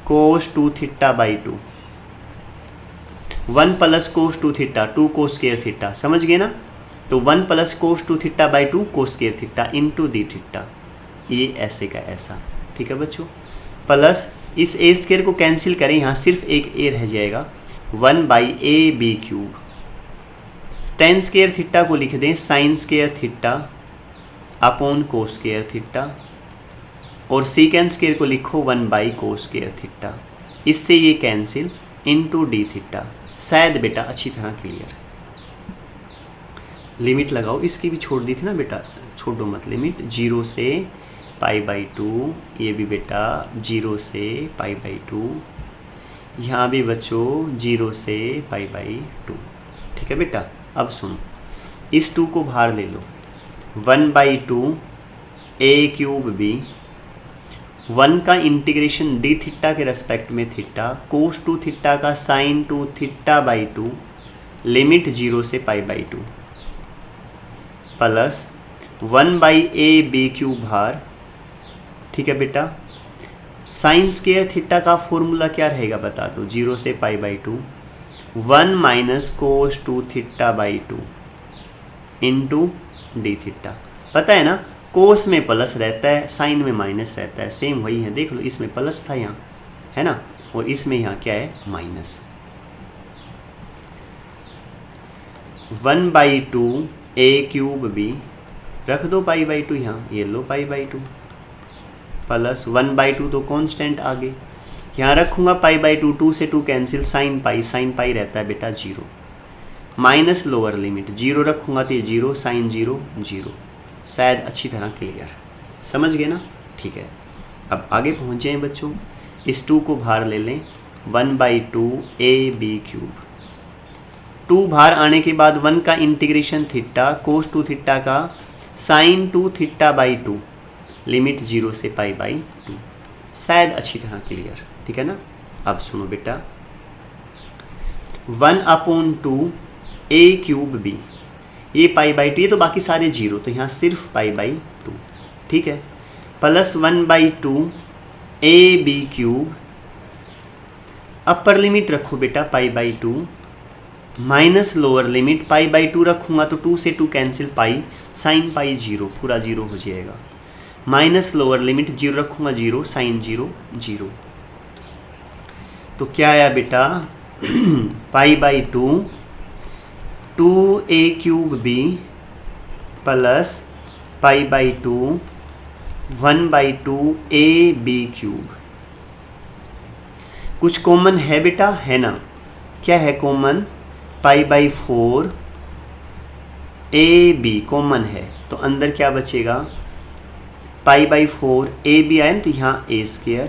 cos 2 theta by 2, 1 plus cos 2 theta 2 cos square theta, समझ गए ना। तो 1 plus cos 2 theta by 2 cos square theta into D theta, ये ऐसे का ऐसा। ठीक है बच्चों, प्लस इस ए स्क्वायर को कैंसिल करें, यहाँ सिर्फ एक ए रह जाएगा, 1 by A B cube, tan square theta को लिख दें sine square theta upon cos square theta, और सीकेंड स्क्वायर को लिखो 1 बाई कोस स्क्वायर थीटा, इससे ये कैंसिल इंटू डी थीटा। शायद बेटा अच्छी तरह क्लियर। लिमिट लगाओ, इसकी भी छोड़ दी थी ना बेटा, छोड़ो मत लिमिट, 0 से पाई बाई 2, ये भी बेटा 0 से पाई बाई 2, यहाँ भी बच्चों 0 से पाई बाई 2। ठीक है बेटा, अब सुनो, इस 2 को बाहर ले लो, 1 बाई 2 ए क्यूब बी, 1 का इंटीग्रेशन डी थीटा के रेस्पेक्ट में थीटा, कोस 2 थीटा का साइन 2 थीटा बाई 2, लिमिट 0 से pi by 2, plus 1 by A B cube बाहर। ठीक है बेटा, साइन स्क्वायर थीटा का फॉर्मूला क्या रहेगा बता दो, 0 से pi by 2, 1 minus cos 2 theta by 2 into D theta. पता है ना, कोस में प्लस रहता है, साइन में माइनस रहता है, सेम वही है। देख लो, इसमें प्लस था यहाँ, है ना, और इसमें यहाँ क्या है, माइनस। 1/2 a³ रख दो π/2 यहाँ, ये लो π/2 प्लस 1/2 तो कांस्टेंट आगे यहाँ रखूँगा π/2, 2 से 2 कैंसिल, साइन पाई रहता है बेटा 0, माइनस लोअर लिमिट 0 रखूँगा तो ये 0, साइन 0 0। शायद अच्छी तरह क्लियर समझ गए ना, ठीक है। अब आगे पहुँच जाएँ बच्चों, इस 2 को बाहर ले लें, 1/2 ab³। 2 बाहर आने के बाद 1 का इंटीग्रेशन थीटा कोस 2 थीटा का साइन 2 थीटा/2, लिमिट 0 से π/2। शायद अच्छी तरह क्लियर, ठीक है ना। अब सुनो बेटा, 1/2 a³b, ये π/2, ये तो बाकी सारे 0, तो यहाँ सिर्फ π/2, ठीक है, प्लस 1/2 ab³। अपर लिमिट रखो बेटा π/2, माइनस लोअर लिमिट π/2 रखूँगा तो 2 से 2 कैंसिल, पाई साइन पाई 0, पूरा 0 हो जाएगा, माइनस लोअर लिमिट 0 रखूँगा 0, साइन 0 0। तो क्या आया बेटा, π/2 2a³ प्लस π/2 1/2 ab³। कुछ कॉमन है बेटा, है ना, क्या है कॉमन, π/4 ab कॉमन है, तो अंदर क्या बचेगा, π/4 ab आए तो यहाँ a²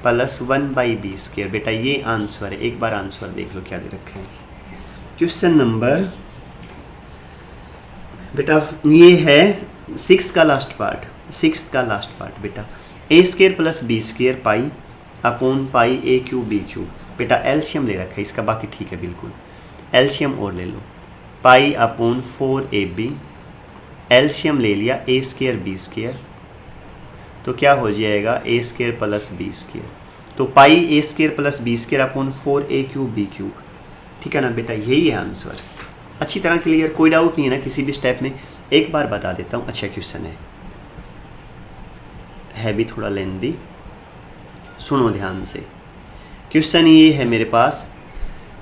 प्लस 1/b²। बेटा ये आंसर है, एक बार आंसर देख लो क्या दे रखे हैं। क्वेश्चन नंबर बेटा ये है 6th का लास्ट पार्ट बेटा, a² plus b² pi upon pi a³ b³। बेटा एलसीएम ले रखा है इसका, बाकी ठीक है बिल्कुल, एलसीएम और ले लो, पाई अपॉन 4ab, एलसीएम ले लिया a² b², तो क्या हो जाएगा a² प्लस b², तो पाई a² plus b² upon 4a³ b³, ठीक है ना बेटा, यही है आंसर। अच्छी तरह क्लियर, कोई डाउट नहीं है ना किसी भी स्टेप में। एक बार बता देता हूँ, अच्छा क्वेश्चन है भी थोड़ा लेंदी, सुनो ध्यान से। क्वेश्चन ये है मेरे पास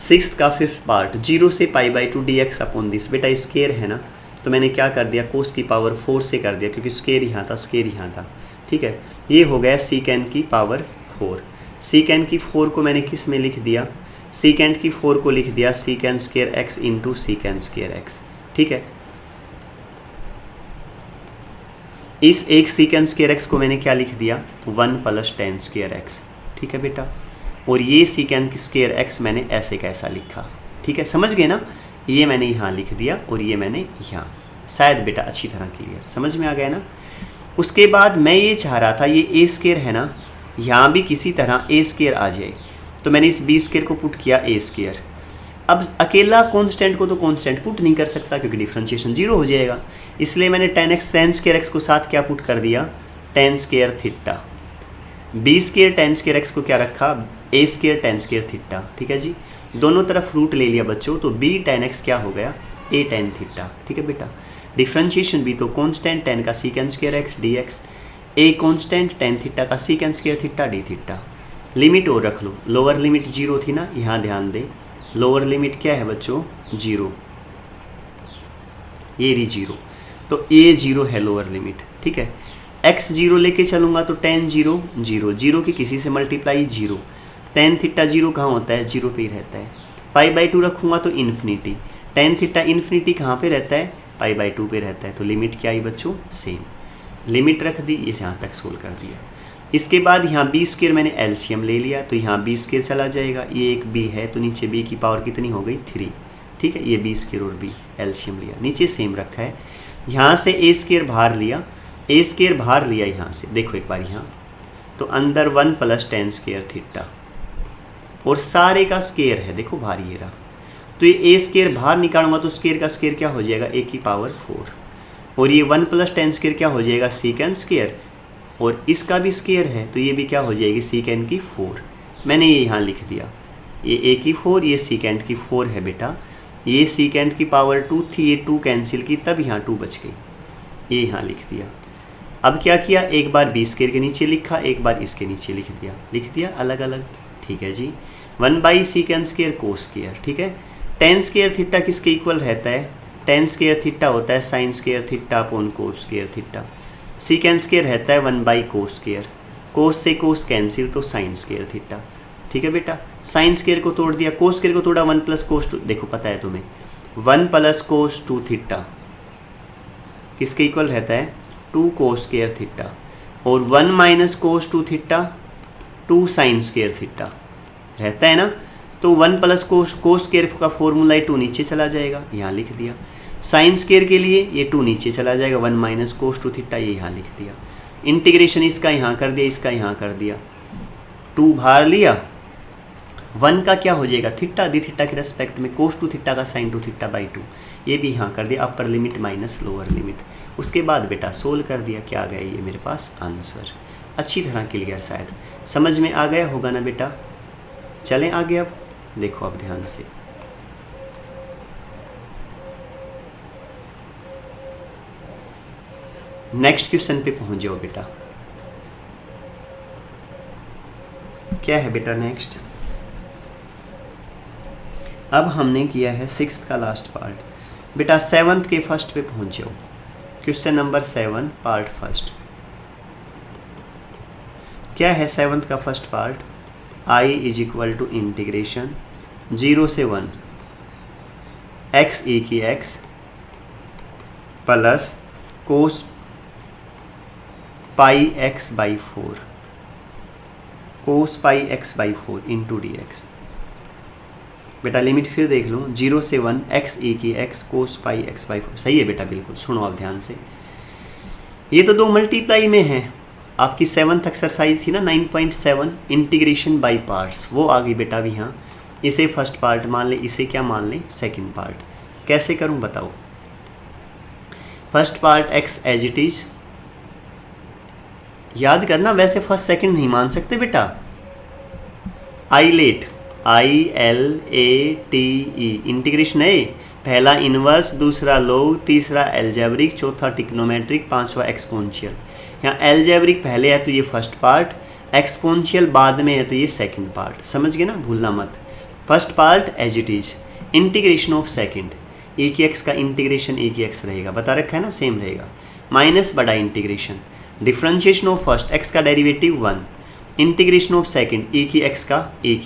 6th का 5th पार्ट, 0 से π/2 dx अपॉन दिस। बेटा स्केयर है ना, तो मैंने क्या कर दिया, कोस की पावर 4 से कर दिया, क्योंकि स्केयर यहाँ था, स्केयर यहाँ था, ठीक है। ये हो गया सीकेंड की पावर 4। सीकेंड की 4 को मैंने किस में लिख दिया, सीकेंड की 4 को लिख दिया सीकेंड square x into सीकेंड square x, ठीक है। इस एक सीकेंड स्क्वायर x को मैंने क्या लिख दिया, 1 प्लस tan स्क्वायर x, ठीक है बेटा। और ये सीकेंड स्क्वायर x मैंने ऐसे कैसा लिखा, ठीक है, समझ गए ना, ये मैंने यहाँ लिख दिया और ये मैंने यहाँ, शायद बेटा अच्छी तरह क्लियर समझ में आ गया ना। उसके बाद मैं ये चाह रहा था, ये a² है ना, यहाँ भी किसी तरह a² आ जाए, तो मैंने इस b² को पुट किया a²। अब अकेला कांस्टेंट को तो कांस्टेंट पुट नहीं कर सकता क्योंकि डिफरेंशिएशन 0 हो जाएगा, इसलिए मैंने tan स्क्वायर x को साथ क्या पुट कर दिया, tan square theta. b² tan square x को क्या रखा, a² tan स्क्वायर थीटा, ठीक है जी। दोनों तरफ रूट ले लिया बच्चों, तो b tan x क्या हो गया, a tan थीटा, ठीक है बेटा। डिफरेंशिएशन भी तो कांस्टेंट tan का secant square x dx, a constant tan theta का secant square theta d theta. Limit और रख लो, लोअर लिमिट 0 थी ना, यहाँ ध्यान दे, लोअर लिमिट क्या है बच्चों 0, ये रही 0, तो a 0 है लोअर लिमिट, ठीक है। x 0 लेके चलूँगा तो tan 0 0, 0 की किसी से मल्टीप्लाई 0, tan थीटा 0 कहाँ होता है, 0 पे ही रहता है। π/2 रखूँगा तो इन्फिनिटी, tan थीटा इन्फिनिटी कहाँ पे रहता है, π/2 पे रहता है, तो लिमिट क्या आई बच्चों, सेम। लिमिट रख दी, ये यहाँ तक सोल्व कर दिया। इसके बाद यहाँ b² मैंने एलसीएम ले लिया, तो यहाँ b² चला जाएगा, ये एक b है तो नीचे b की पावर कितनी हो गई 3, ठीक है। ये b² और b एलसीएम लिया, नीचे सेम रखा है। यहाँ से a² बाहर लिया, a² बाहर लिया यहाँ से, देखो एक बार यहाँ, तो अंदर 1 प्लस tan स्क्वायर थीटा, और सारे का स्क्वायर है, देखो बाहर ये रहा, तो ये a² बाहर निकालूंगा तो स्क्वायर का स्क्वायर क्या हो जाएगा, a की पावर 4, और ये 1 प्लस tan स्क्वायर क्या हो जाएगा, सीकेंड स्क्वायर, और इसका भी स्क्वायर है तो ये भी क्या हो जाएगी, सीकेंड की 4। मैंने ये यहाँ लिख दिया, ये a की 4, ये सीकेंड की 4 है बेटा। ये सीकेंड की पावर 2 थी, ये 2 कैंसिल की, तब यहाँ 2 बच गई, ये यहाँ लिख दिया। अब क्या किया, एक बार बी स्क्वायर के नीचे लिखा, एक बार इसके नीचे लिख दिया अलग अलग। ठीक है जी, 1/sec स्क्वायर कोस स्क्वायर। ठीक है, tan स्क्वायर थीटा किसके इक्वल रहता है, tan स्क्वायर थीटा होता है sin square theta upon cos square theta. sec square रहता है 1/cos स्क्वायर, कोस से कोस कैंसिल तो sin स्क्वायर थीटा। ठीक है बेटा, sin स्क्वायर को तोड़ दिया, कोस स्क्वायर को तोड़ा 1 + cos 2, देखो पता है तुम्हें 1 + cos 2 थीटा किसके इक्वल रहता है 2 cos स्क्वायर थीटा, और 1 - cos 2 theta 2 sin square theta रहता है ना। तो 1 + cos स्क्वायर का फॉर्मूला 2 नीचे चला जाएगा, यहाँ लिख दिया। साइन स्क्वायर के लिए ये 2 नीचे चला जाएगा, 1 - cos 2 थीटा ये यहाँ लिख दिया। इंटीग्रेशन इसका यहाँ कर दिया, इसका यहाँ कर दिया, 2 बाहर लिया, 1 का क्या हो जाएगा थीटा, दी थीटा के रेस्पेक्ट में cos 2 थीटा का sin 2 थीटा/2, ये भी यहाँ कर दिया, upper limit minus lower limit. उसके बाद बेटा सोल्व कर दिया, क्या आ गया ये मेरे पास आंसर। अच्छी तरह क्लियर, शायद समझ में आ गया होगा ना बेटा। चलें आगे, अब देखो अब ध्यान से। नेक्स्ट क्वेश्चन पे पहुंच जाओ बेटा। क्या है बेटा नेक्स्ट, अब हमने किया है 6th का लास्ट पार्ट। बेटा 7th के फर्स्ट पे पहुंच जाओ, क्वेश्चन नंबर 7 पार्ट फर्स्ट। क्या है 7th का फर्स्ट पार्ट, I = इंटीग्रेशन 0 से 1 x plus cos πx/4 cos πx/4 into dx। बेटा लिमिट फिर देख लो, 0 से 1 x cos πx/4, सही है बेटा बिल्कुल। सुनो आप ध्यान से, ये तो 2 मल्टीप्लाई में है। आपकी 7th एक्सरसाइज थी ना 9.7 इंटीग्रेशन बाय पार्ट्स, वो आ गई बेटा अभी यहाँ। इसे फर्स्ट पार्ट मान ले, इसे क्या मान ले सेकंड पार्ट। कैसे करूँ बताओ, first part x as it is, याद करना वैसे फर्स्ट सेकंड नहीं मान सकते बेटा। आइलेट ILATE इंटीग्रेशन है, पहला इनवर्स, दूसरा लॉग, तीसरा एल्जेब्रिक, चौथा ट्रिग्नोमेट्रिक, पांचवा एक्सपोनेंशियल। यहाँ एल्जेब्रिक पहले है तो ये फर्स्ट पार्ट, एक्सपोनेंशियल बाद में है तो ये सेकंड पार्ट। समझ गए ना, भूलना मत। First part as it is, integration of second, a की एक्स का इंटीग्रेशन ए की एक्स रहेगा, बता रखा है ना, सेम रहेगा, माइनस बड़ा integration, differentiation of first x का derivative 1, integration of second a की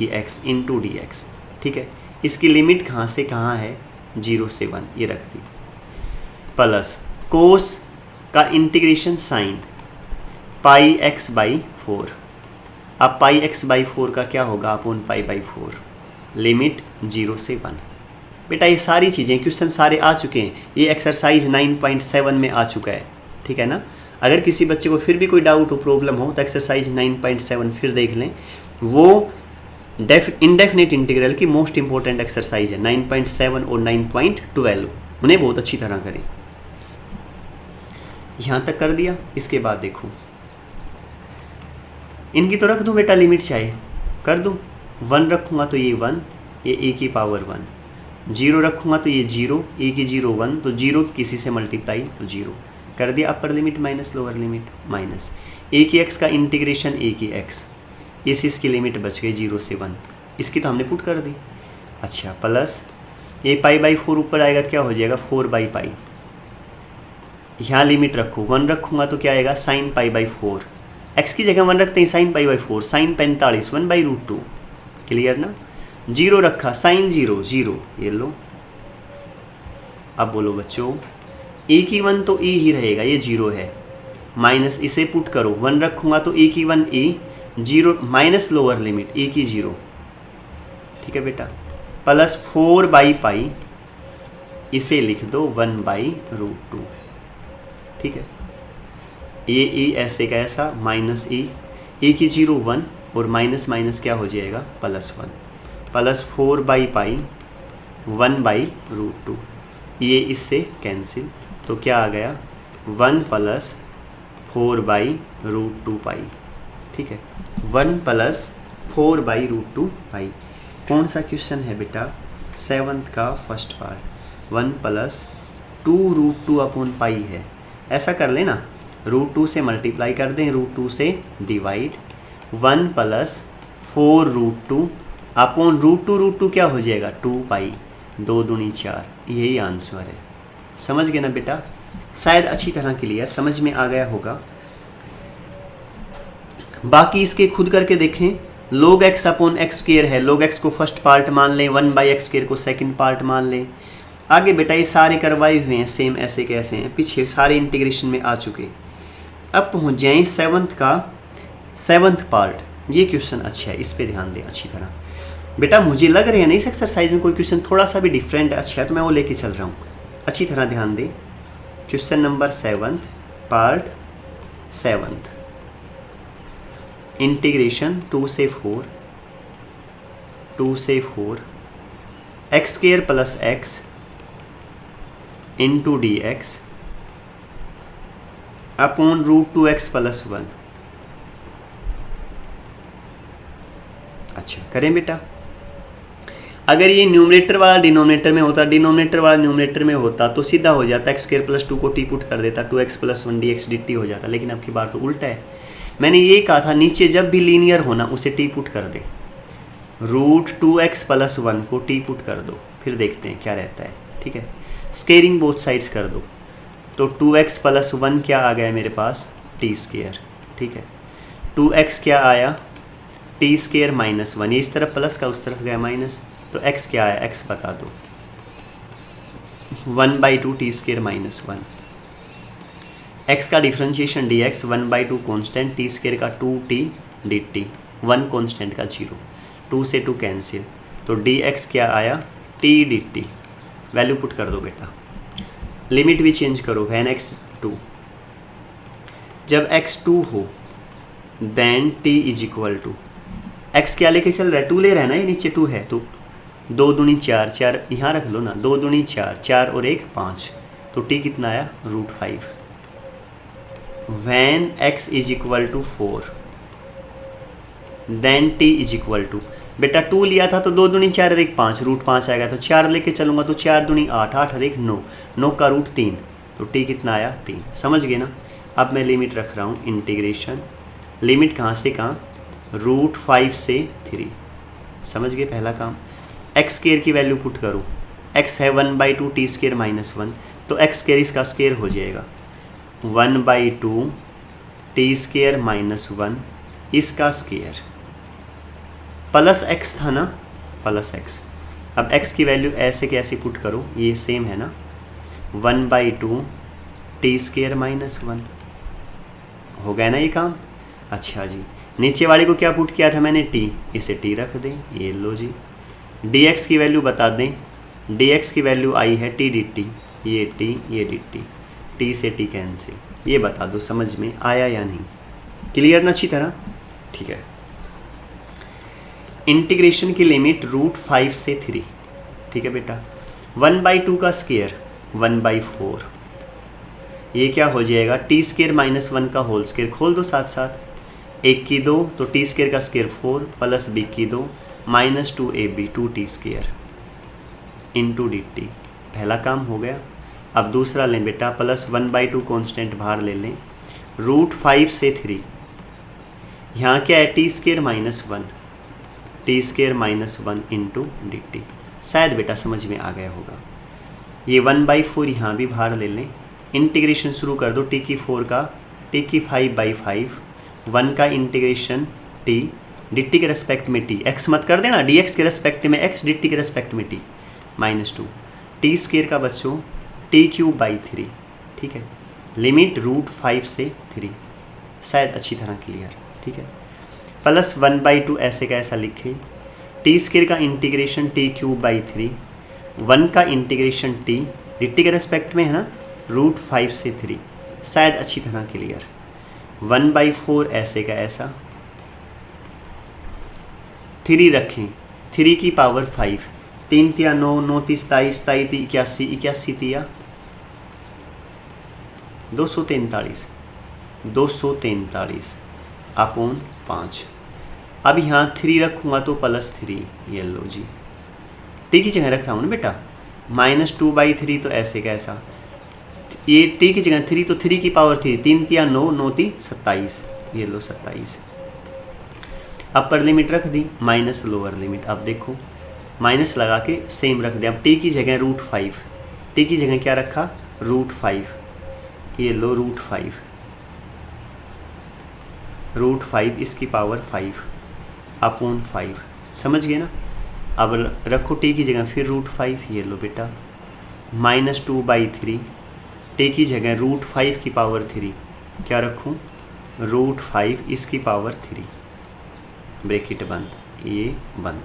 एक्स इंटू डी एक्स। ठीक है, इसकी लिमिट कहाँ से कहाँ है 0 से 1 ये रख दी, प्लस कोस का इंटीग्रेशन साइन πx/4। अब πx/4 का क्या होगा अपॉन π/4, लिमिट 0 से 1। बेटा ये सारी चीज़ें क्वेश्चन सारे आ चुके हैं, ये एक्सरसाइज 9.7 में आ चुका है। ठीक है ना, अगर किसी बच्चे को फिर भी कोई डाउट हो, प्रॉब्लम हो तो एक्सरसाइज 9.7 फिर देख लें, वो इंडेफिनिट इंटीग्रल की मोस्ट इंपॉर्टेंट एक्सरसाइज है। 9.7 और 9.12 उन्हें बहुत अच्छी तरह करें। यहाँ तक कर दिया, इसके बाद देखो इनकी तो रख दूँ बेटा लिमिट, चाहे कर दूँ, 1 रखूँगा तो ये 1, ये e की पावर 1, 0 रखूँगा तो ये 0, e की 0 1, तो 0 किसी से मल्टीप्लाई तो 0 कर दिया, upper limit minus lower limit, minus a की एक्स का इंटीग्रेशन ए की एक्स, इसकी लिमिट बच गई 0 से 1, इसकी तो हमने पुट कर दी। अच्छा, प्लस ये π/4 ऊपर आएगा तो क्या हो जाएगा 4/π, यहाँ लिमिट रखो, 1 रखूँगा तो क्या आएगा sin π/4, x की जगह 1 रखते हैं sin π/4, sin 45 1/√2, क्लियर ना। 0 रखा sin 0 0, ये लो। अब बोलो बच्चों, e की 1 तो e ही रहेगा, ये 0 है, माइनस इसे पुट करो, 1 रखूँगा तो e की 1 e, 0 minus lower limit e की 0। ठीक है बेटा, प्लस 4/π, इसे लिख दो 1/√2। ठीक है, ये e ऐसे का ऐसा, माइनस e की 0 1, और माइनस माइनस क्या हो जाएगा +1, प्लस 4/π 1/√2, ये इससे कैंसिल, तो क्या आ गया 1 + 4/√2π। ठीक है, 1 + 4/√2π। कौन सा क्वेश्चन है बेटा 7th का फर्स्ट पार्ट, 1 + 2√2/π है, ऐसा कर लेना, √2 से मल्टीप्लाई कर दें, √2 से डिवाइड, 1 + 4√2 अपॉन √2 क्या हो जाएगा 2π, 2 दूनी 4, यही आंसर है। समझ गए ना बेटा? शायद अच्छी तरह क्लियर समझ में आ गया होगा। बाकी इसके खुद करके देखें। log x upon x square है, log x को फर्स्ट पार्ट मान लें, 1/x स्क्वेयर को सेकंड पार्ट मान लें। आगे बेटा ये सारे करवाए हुए हैं सेम ऐसे कैसे हैं, पीछे सारे इंटीग्रेशन में आ चुके। अब पहुंच जाएं 7th पार्ट। ये क्वेश्चन अच्छा है, इस पे ध्यान दें अच्छी तरह। बेटा मुझे लग रहा है ना इस एक्सरसाइज में कोई क्वेश्चन थोड़ा सा भी डिफरेंट अच्छा है, तो मैं वो लेके चल रहा हूँ। अच्छी तरह ध्यान दें। क्वेश्चन नंबर 7 पार्ट 7, इंटीग्रेशन 2 से 4 x square plus x into dx upon √2x + 1। अच्छा करें बेटा। अगर ये न्यूमरेटर वाला डिनोमिनेटर में होता, डिनोमिनेटर वाला न्यूमरेटर में होता तो सीधा हो जाता, x स्क्वेयर + 2 को टी पुट कर देता, 2x + 1 dx dt हो जाता। लेकिन अब की बार तो उल्टा है। मैंने ये कहा था नीचे जब भी लीनियर होना उसे टी पुट कर दे, √2x + 1 को टी पुट कर दो, फिर देखते हैं क्या रहता है। ठीक है, स्केयरिंग बोथ साइड्स कर दो, तो 2x + 1 क्या आ गया मेरे पास t²। ठीक है, 2x क्या आया t² - 1, ये इस तरफ प्लस का उस तरफ गया माइनस, तो x क्या आया x बता दो, 1/2 t² - 1। x का डिफ्रेंशिएशन dx 1/2 कॉन्स्टेंट, t² का 2t dt, 1 कॉन्स्टेंट का 0, 2 से 2 कैंसिल, तो dx क्या आया t dt। वैल्यू पुट कर दो बेटा, लिमिट भी चेंज करो, वैन x 2, जब x 2 हो देन t = x क्या लेके चल रहा है 2 ले रहा है ना, ये नीचे 2 है, तो 2 दूनी 4, 4 यहाँ रख लो ना, 2 दूनी 4, 4 और 1 5, तो t कितना आया √5। when x = 4 then t = बेटा 2 लिया था तो 2 दूनी 4 और 1 5, √5 आएगा, तो 4 लेके चलूँगा तो 4 दूनी 8, 8 और 1 9, 9 का √3, तो t कितना आया 3। समझ गए ना? अब मैं लिमिट रख रहा हूँ, इंटीग्रेशन लिमिट कहाँ से कहाँ, √5 से 3। समझ गए पहला काम। x² की वैल्यू पुट करूँ, x है 1/2 t² - 1, तो x² इसका स्क्वेयर हो जाएगा 1/2 t² - 1 इसका स्क्वेयर, प्लस x था ना, प्लस x। अब x की वैल्यू ऐसे कैसे पुट करो, ये सेम है ना, 1/2 t² - 1 हो गया ना ये काम। अच्छा जी, नीचे वाले को क्या पुट किया था मैंने t, इसे t रख दें, ये लो जी। dx की वैल्यू बता दें, dx की वैल्यू आई है t dt, ये t ये dt, t से t कैंसिल। ये बता दो समझ में आया या नहीं, क्लियर ना अच्छी तरह? ठीक है, इंटीग्रेशन की लिमिट √5 से 3। ठीक है बेटा, 1/2 का स्क्वायर 1/4, ये क्या हो जाएगा t² - 1 का होल स्क्वायर, खोल दो साथ साथ, 1 की 2 तो t² का स्क्वायर 4 प्लस b की 2 -2ab 2t² इंटू dt। पहला काम हो गया। अब दूसरा लें बेटा, प्लस 1/2 कॉन्स्टेंट बाहर ले लें, √5 से 3, यहाँ क्या है t² - 1, t² - 1 इंटू dt। शायद बेटा समझ में आ गया होगा। ये 1/4 यहाँ भी बाहर ले लें, इंटीग्रेशन शुरू कर दो, t की 4 का t की 5/5, 1 का इंटीग्रेशन t dt के रेस्पेक्ट में t, x मत कर देना, dx के रेस्पेक्ट में x, dt के रेस्पेक्ट में t -2, t² का बच्चों t³ / 3। ठीक है, लिमिट √5 से 3, शायद अच्छी तरह क्लियर। ठीक है, प्लस 1/2 ऐसे का ऐसा लिखे, t² का इंटीग्रेशन t³ / 3, 1 का इंटीग्रेशन t dt के रेस्पेक्ट में है ना, √5 से 3, शायद अच्छी तरह क्लियर। 1/4 ऐसे का ऐसा, 3 रखें, 3 की पावर 5, 3 तिया 9, 9 ती 27, 27 ती 81, 81 तिया 243, 243 अपॉन 5। अब यहाँ 3 रखूँगा तो +3, ये लो जी, टी की जगह रख रहा हूँ ना बेटा, -2/3, तो ऐसे कैसा ये टी की जगह 3 तो 3 की पावर 3, 3 तिया 9, 9 ती 27, ये लो 27। अपर लिमिट रख दी माइनस लोअर लिमिट। अब देखो माइनस लगा के सेम रख दिया। अब टी की जगह √5, टी की जगह क्या रखा √5, ये लो √5 इसकी पावर 5 अपॉन 5, समझ गए ना। अब रखो टी की जगह फिर √5, ये लो बेटा -2/3, टी की जगह √5 की पावर 3 क्या रखूँ √5 इसकी पावर 3, ब्रैकेट बंद, ये बंद।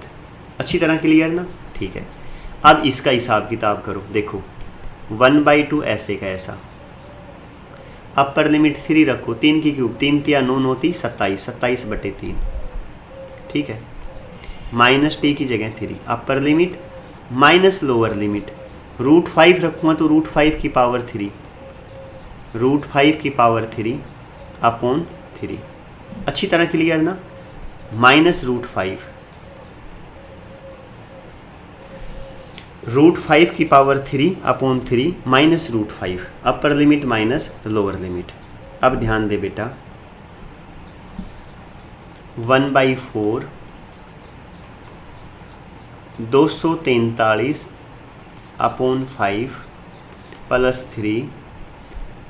अच्छी तरह क्लियर ना, ठीक है। अब इसका हिसाब किताब करो, देखो 1/2 ऐसे का ऐसा, अपर लिमिट 3 रखो, 3 की क्यूब 3 तिया 9, 9 ती 27, 27/3, ठीक है। माइनस टी की जगह 3, अपर लिमिट माइनस लोअर लिमिट, √5 रखूँगा तो √5 की पावर 3, √5 की पावर 3 अपॉन 3। अच्छी तरह क्लियर ना, √5 की पावर 3 अपॉन 3 माइनस √5, अपर लिमिट माइनस लोअर लिमिट। अब ध्यान दे बेटा 1/4 243 अपॉन 5 प्लस 3,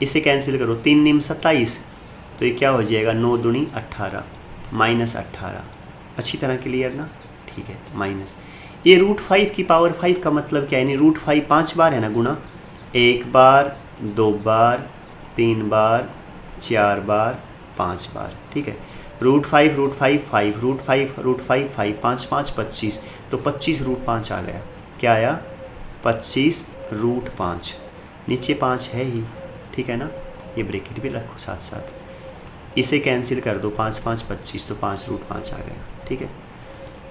इसे कैंसिल करो, 3 निम 27, तो ये क्या हो जाएगा 9 दूनी 18 माइनस 18। अच्छी तरह क्लियर ना, ठीक है। माइनस ये √5 की पावर 5 का मतलब क्या है, यानी √5 5 बार है ना गुना, 1 बार 2 बार 3 बार 4 बार 5 बार, ठीक है। √5 √5 5, √5 5, 5 5 25, तो 25 √5 आ गया। क्या आया 25 √5, नीचे 5 है ही, ठीक है ना। ये ब्रैकेट भी रखो साथ साथ, इसे कैंसिल कर दो, 5 5 25, तो 5 √5 आ गया, ठीक है।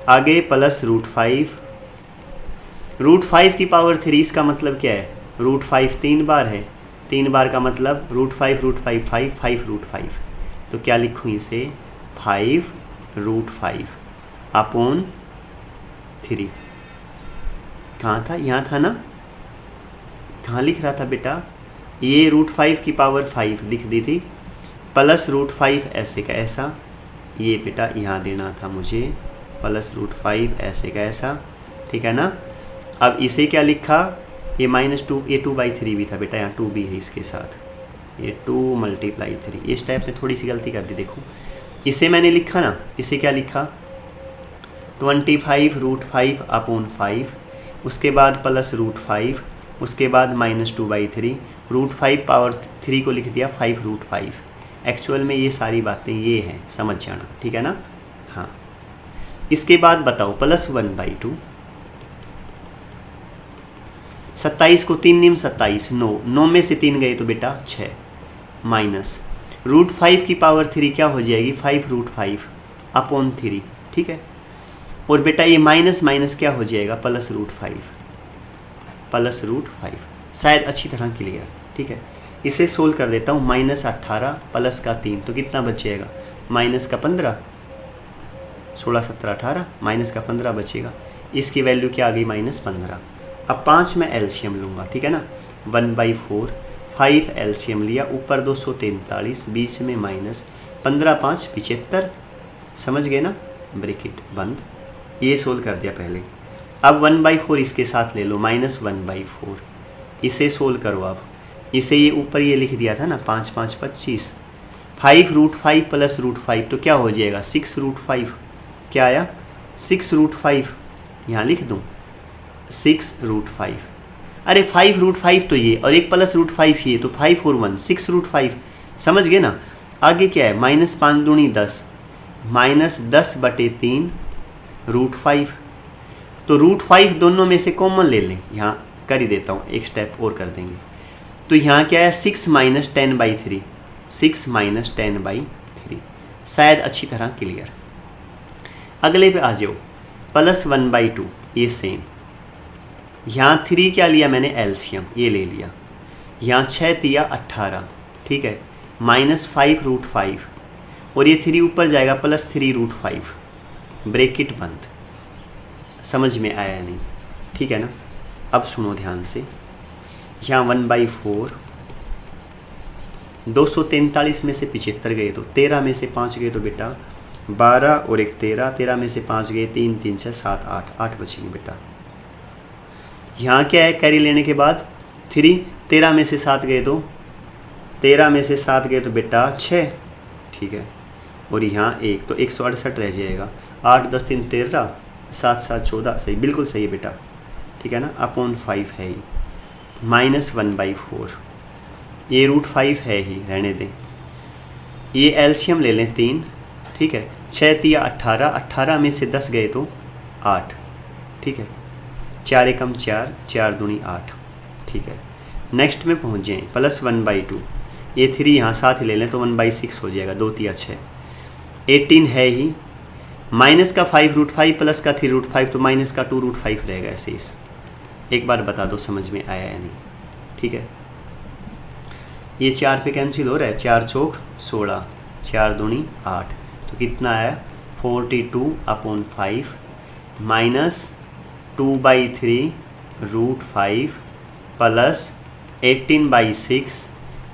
आगे प्लस √5 की पावर 3, इसका मतलब क्या है √5 3 बार है, 3 बार का मतलब √5 √5 5, 5 √5, तो क्या लिखूँ इसे 5 √5 अपॉन 3। कहाँ था, यहाँ था ना, कहाँ लिख रहा था बेटा, ये √5 की पावर 5 लिख दी थी, प्लस √5 ऐसे का ऐसा, ये बेटा यहाँ देना था मुझे प्लस √5 ऐसे का ऐसा, ठीक है ना। अब इसे क्या लिखा, ये -2, ये 2/3 भी था बेटा, यहाँ 2 भी है इसके साथ, ये 2 × 3। इस टाइप में थोड़ी सी गलती कर दी, देखो इसे मैंने लिखा ना, इसे क्या लिखा 25 √5 अपॉन 5, उसके बाद प्लस √5, उसके बाद -2/3, √5 पावर 3 को लिख दिया 5 √5। एक्चुअल में ये सारी बातें ये हैं, समझ जाना, ठीक है ना। हाँ, इसके बाद बताओ प्लस 1/2, 27 को 3 निम 27, 9 में से 3 गए तो बेटा 6, माइनस √5 की पावर 3 क्या हो जाएगी 5 √5 अपॉन 3, ठीक है। और बेटा ये माइनस माइनस क्या हो जाएगा प्लस √5, शायद अच्छी तरह क्लियर, ठीक है। इसे सोल्व कर देता हूँ, -18 प्लस का 3, तो कितना बच जाएगा माइनस का 15, 16 17 18, माइनस का 15 बचेगा, इसकी वैल्यू क्या आ गई -15। अब 5 में एलसीएम लूँगा, ठीक है ना, 1/4 5 एलसीएम लिया, ऊपर 243, बीच में माइनस, 15 5 75, समझ गए ना, ब्रैकेट बंद। ये सोल्व कर दिया पहले। अब 1/4 इसके साथ ले लो, -1/4, इसे सोल्व करो। अब इसे ये ऊपर ये लिख दिया था ना 5 5 25, 5 √5 प्लस √5, तो क्या हो जाएगा 6 √5, क्या आया 6 √5, यहाँ लिख दूँ 6 √5, अरे 5 √5 तो ये, और एक प्लस √5 ये, तो 5 4 1 6 √5, समझ गए ना। आगे क्या है -5 दूनी 10, -10/3 √5, तो √5 दोनों में से कॉमन ले लें, यहाँ कर ही देता हूँ, एक स्टेप और कर देंगे। तो यहाँ क्या है 6 - 10/3, 6 - 10/3, शायद अच्छी तरह क्लियर। अगले पे आ जाओ, प्लस 1/2, ये सेम, यहाँ 3 क्या लिया मैंने एलसीएम, ये ले लिया, यहाँ 6 तिया 18, ठीक है, -5 √5, और ये 3 ऊपर जाएगा प्लस 3 √5, ब्रैकेट बंद। समझ में आया नहीं, ठीक है ना। अब सुनो ध्यान से, यहाँ 1/4 243 में से 75 गए तो 13 में से 5 गए तो बेटा 12 और एक 13, 13 में से 5 गए 3 3 6 7 8, 8 बचेंगे बेटा। यहाँ क्या है, कैरी लेने के बाद 3, 13 में से 7 गए तो 13 में से 7 गए तो बेटा 6, ठीक है, और यहाँ 1 तो 168 रह जाएगा। 8 10 3 13, 7 7 14, सही, बिल्कुल सही है बेटा, ठीक है ना, अपॉन 5 है ही, -1/4, ये √5 है ही, रहने दें। ये एलसीएम ले लें 3, ठीक है, 6 3 18, 18 में से 10 गए तो 8, ठीक है, 4 एकम 4, 4 दूनी 8, ठीक है। नेक्स्ट में पहुँच जाएँ, +1/2, ये 3 यहाँ साथ ही ले लें तो 1/6 हो जाएगा, 2 3 6, 18 है ही, माइनस का 5 √5 प्लस का 3 √5 तो माइनस का 2 √5 रहेगा ऐसे इस। एक बार बता दो समझ में आया या नहीं, ठीक है। ये 4 पे कैंसिल हो रहा है, 4 चौक 16, 4 दूनी 8, तो कितना आया 42/5 -2/3 √5 प्लस 18/6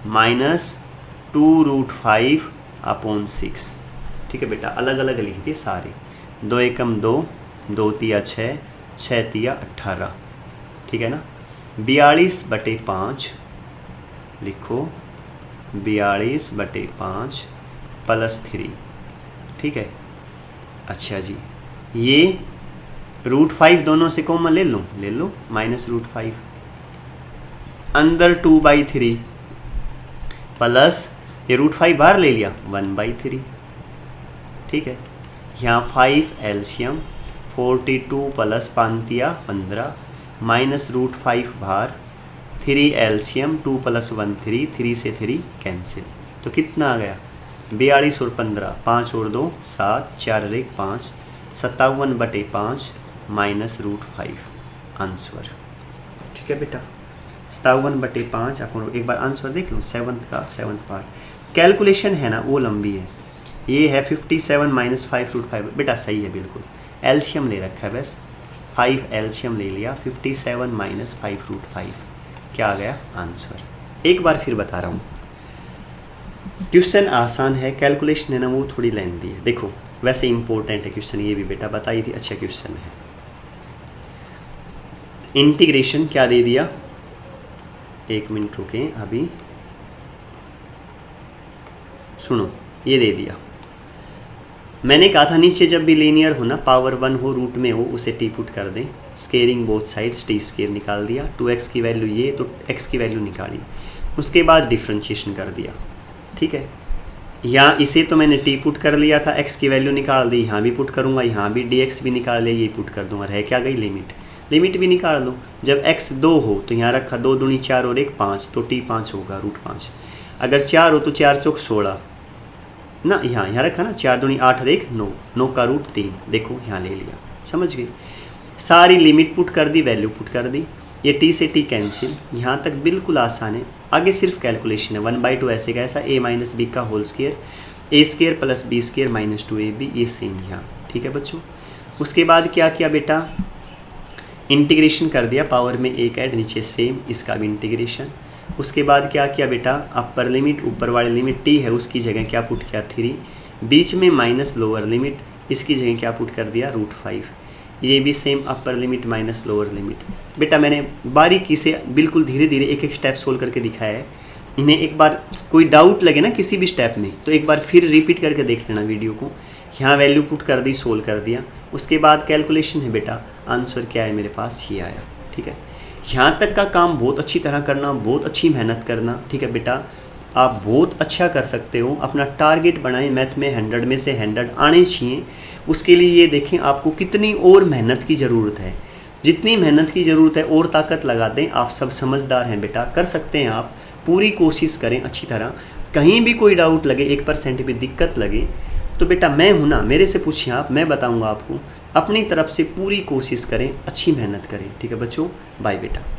-2 √5/6, ठीक है बेटा। अलग अलग लिख दिए सारे, 2 एकम 2, 2 तिया 6, 6 तिया 18, ठीक है ना। 42/5 लिखो, 42/5 +3, ठीक है। अच्छा जी, ये √5 दोनों से कॉमन ले लो -√5, अंदर 2/3 प्लस ये √5 बाहर ले लिया 1/3, ठीक है। यहाँ 5 एलसीएम 42 प्लस 5 तिया 15 -√5 बाहर, 3 एलसीएम 2 + 1 3, 3 से 3 कैंसिल, तो कितना आ गया 42 और 15, 5 और 2 7, 4 और 1 5, 57/5 -√5 आंसर, ठीक है बेटा। 57/5 अपन एक बार आंसर देख लो, 7th पार्ट। कैलकुलेशन है ना वो लंबी है, ये है 57 - 5 √5 बेटा, सही है बिल्कुल, एलसीएम ले रखा है बस, 5 एलसीएम ले लिया, 57 - 5 √5 क्या आ गया आंसर। एक बार फिर बता रहा हूँ, क्वेश्चन आसान है, कैलकुलेशन है ना वो थोड़ी लेंथी है। देखो वैसे इंपॉर्टेंट है क्वेश्चन, ये भी बेटा बताई थी, अच्छा क्वेश्चन है। इंटीग्रेशन क्या दे दिया, 1 मिनट रुकें अभी, सुनो ये दे दिया। मैंने कहा था नीचे जब भी लीनियर हो ना, पावर 1 हो, रूट में हो, उसे टी पुट कर दें, स्केयरिंग बोथ साइड्स, t² निकाल दिया, 2x की वैल्यू ये तो x की वैल्यू निकाली, उसके बाद डिफ्रेंशिएशन कर दिया, ठीक है। यहाँ इसे तो मैंने टी पुट कर लिया था, x की वैल्यू निकाल दी, यहाँ भी पुट करूँगा, यहाँ भी dx भी निकाल लिया, ये पुट कर दूँगा, रह क्या गई लिमिट भी निकाल लो। जब x 2 हो तो यहाँ रखा 2 दूनी 4 और 1 5, तो t 5 होगा √5। अगर 4 हो तो 4 चौक 16 ना, यहाँ रखा ना, 4 दूनी 8 और 1 9, 9 का √3, देखो यहाँ ले लिया, समझ गए। सारी लिमिट पुट कर दी, वैल्यू पुट कर दी, ये t से t कैंसिल, यहाँ तक बिल्कुल आसान है। आगे सिर्फ कैलकुलेशन है, 1/2 ऐसे का ऐसा, a - b का whole square, a² + b² - 2ab, ये सेम यहाँ, ठीक है बच्चों। उसके बाद क्या किया बेटा, इंटीग्रेशन कर दिया, पावर में 1 ऐड, नीचे सेम, इसका भी इंटीग्रेशन। उसके बाद क्या किया बेटा, अपर लिमिट ऊपर वाली लिमिट t है उसकी जगह क्या पुट किया 3, बीच में माइनस लोअर लिमिट, इसकी जगह क्या पुट कर दिया √5, ये भी सेम, अपर लिमिट माइनस लोअर लिमिट। बेटा मैंने बारीकी से बिल्कुल धीरे धीरे एक एक स्टेप सोल्व करके दिखाया है, इन्हें एक बार कोई डाउट लगे ना किसी भी स्टेप में तो एक बार फिर रिपीट करके देख लेना वीडियो को। यहाँ वैल्यू पुट कर दी, सोल्व कर दिया, उसके बाद कैलकुलेशन है बेटा, आंसर क्या है मेरे पास ये आया, ठीक है। यहाँ तक का काम बहुत अच्छी तरह करना, बहुत अच्छी मेहनत करना, ठीक है बेटा। आप बहुत अच्छा कर सकते हो, अपना टारगेट बनाएं, मैथ में 100 में से 100 आने चाहिए। उसके लिए ये देखें आपको कितनी और मेहनत की ज़रूरत है, जितनी मेहनत की ज़रूरत है और ताकत लगा दें। आप सब समझदार हैं बेटा, कर सकते हैं आप, पूरी कोशिश करें अच्छी तरह। कहीं भी कोई डाउट लगे, 1% भी दिक्कत लगे तो बेटा मैं हूँ ना, मेरे से पूछिए आप, मैं बताऊँगा आपको। अपनी तरफ से पूरी कोशिश करें, अच्छी मेहनत करें, ठीक है बच्चों। बाय बेटा।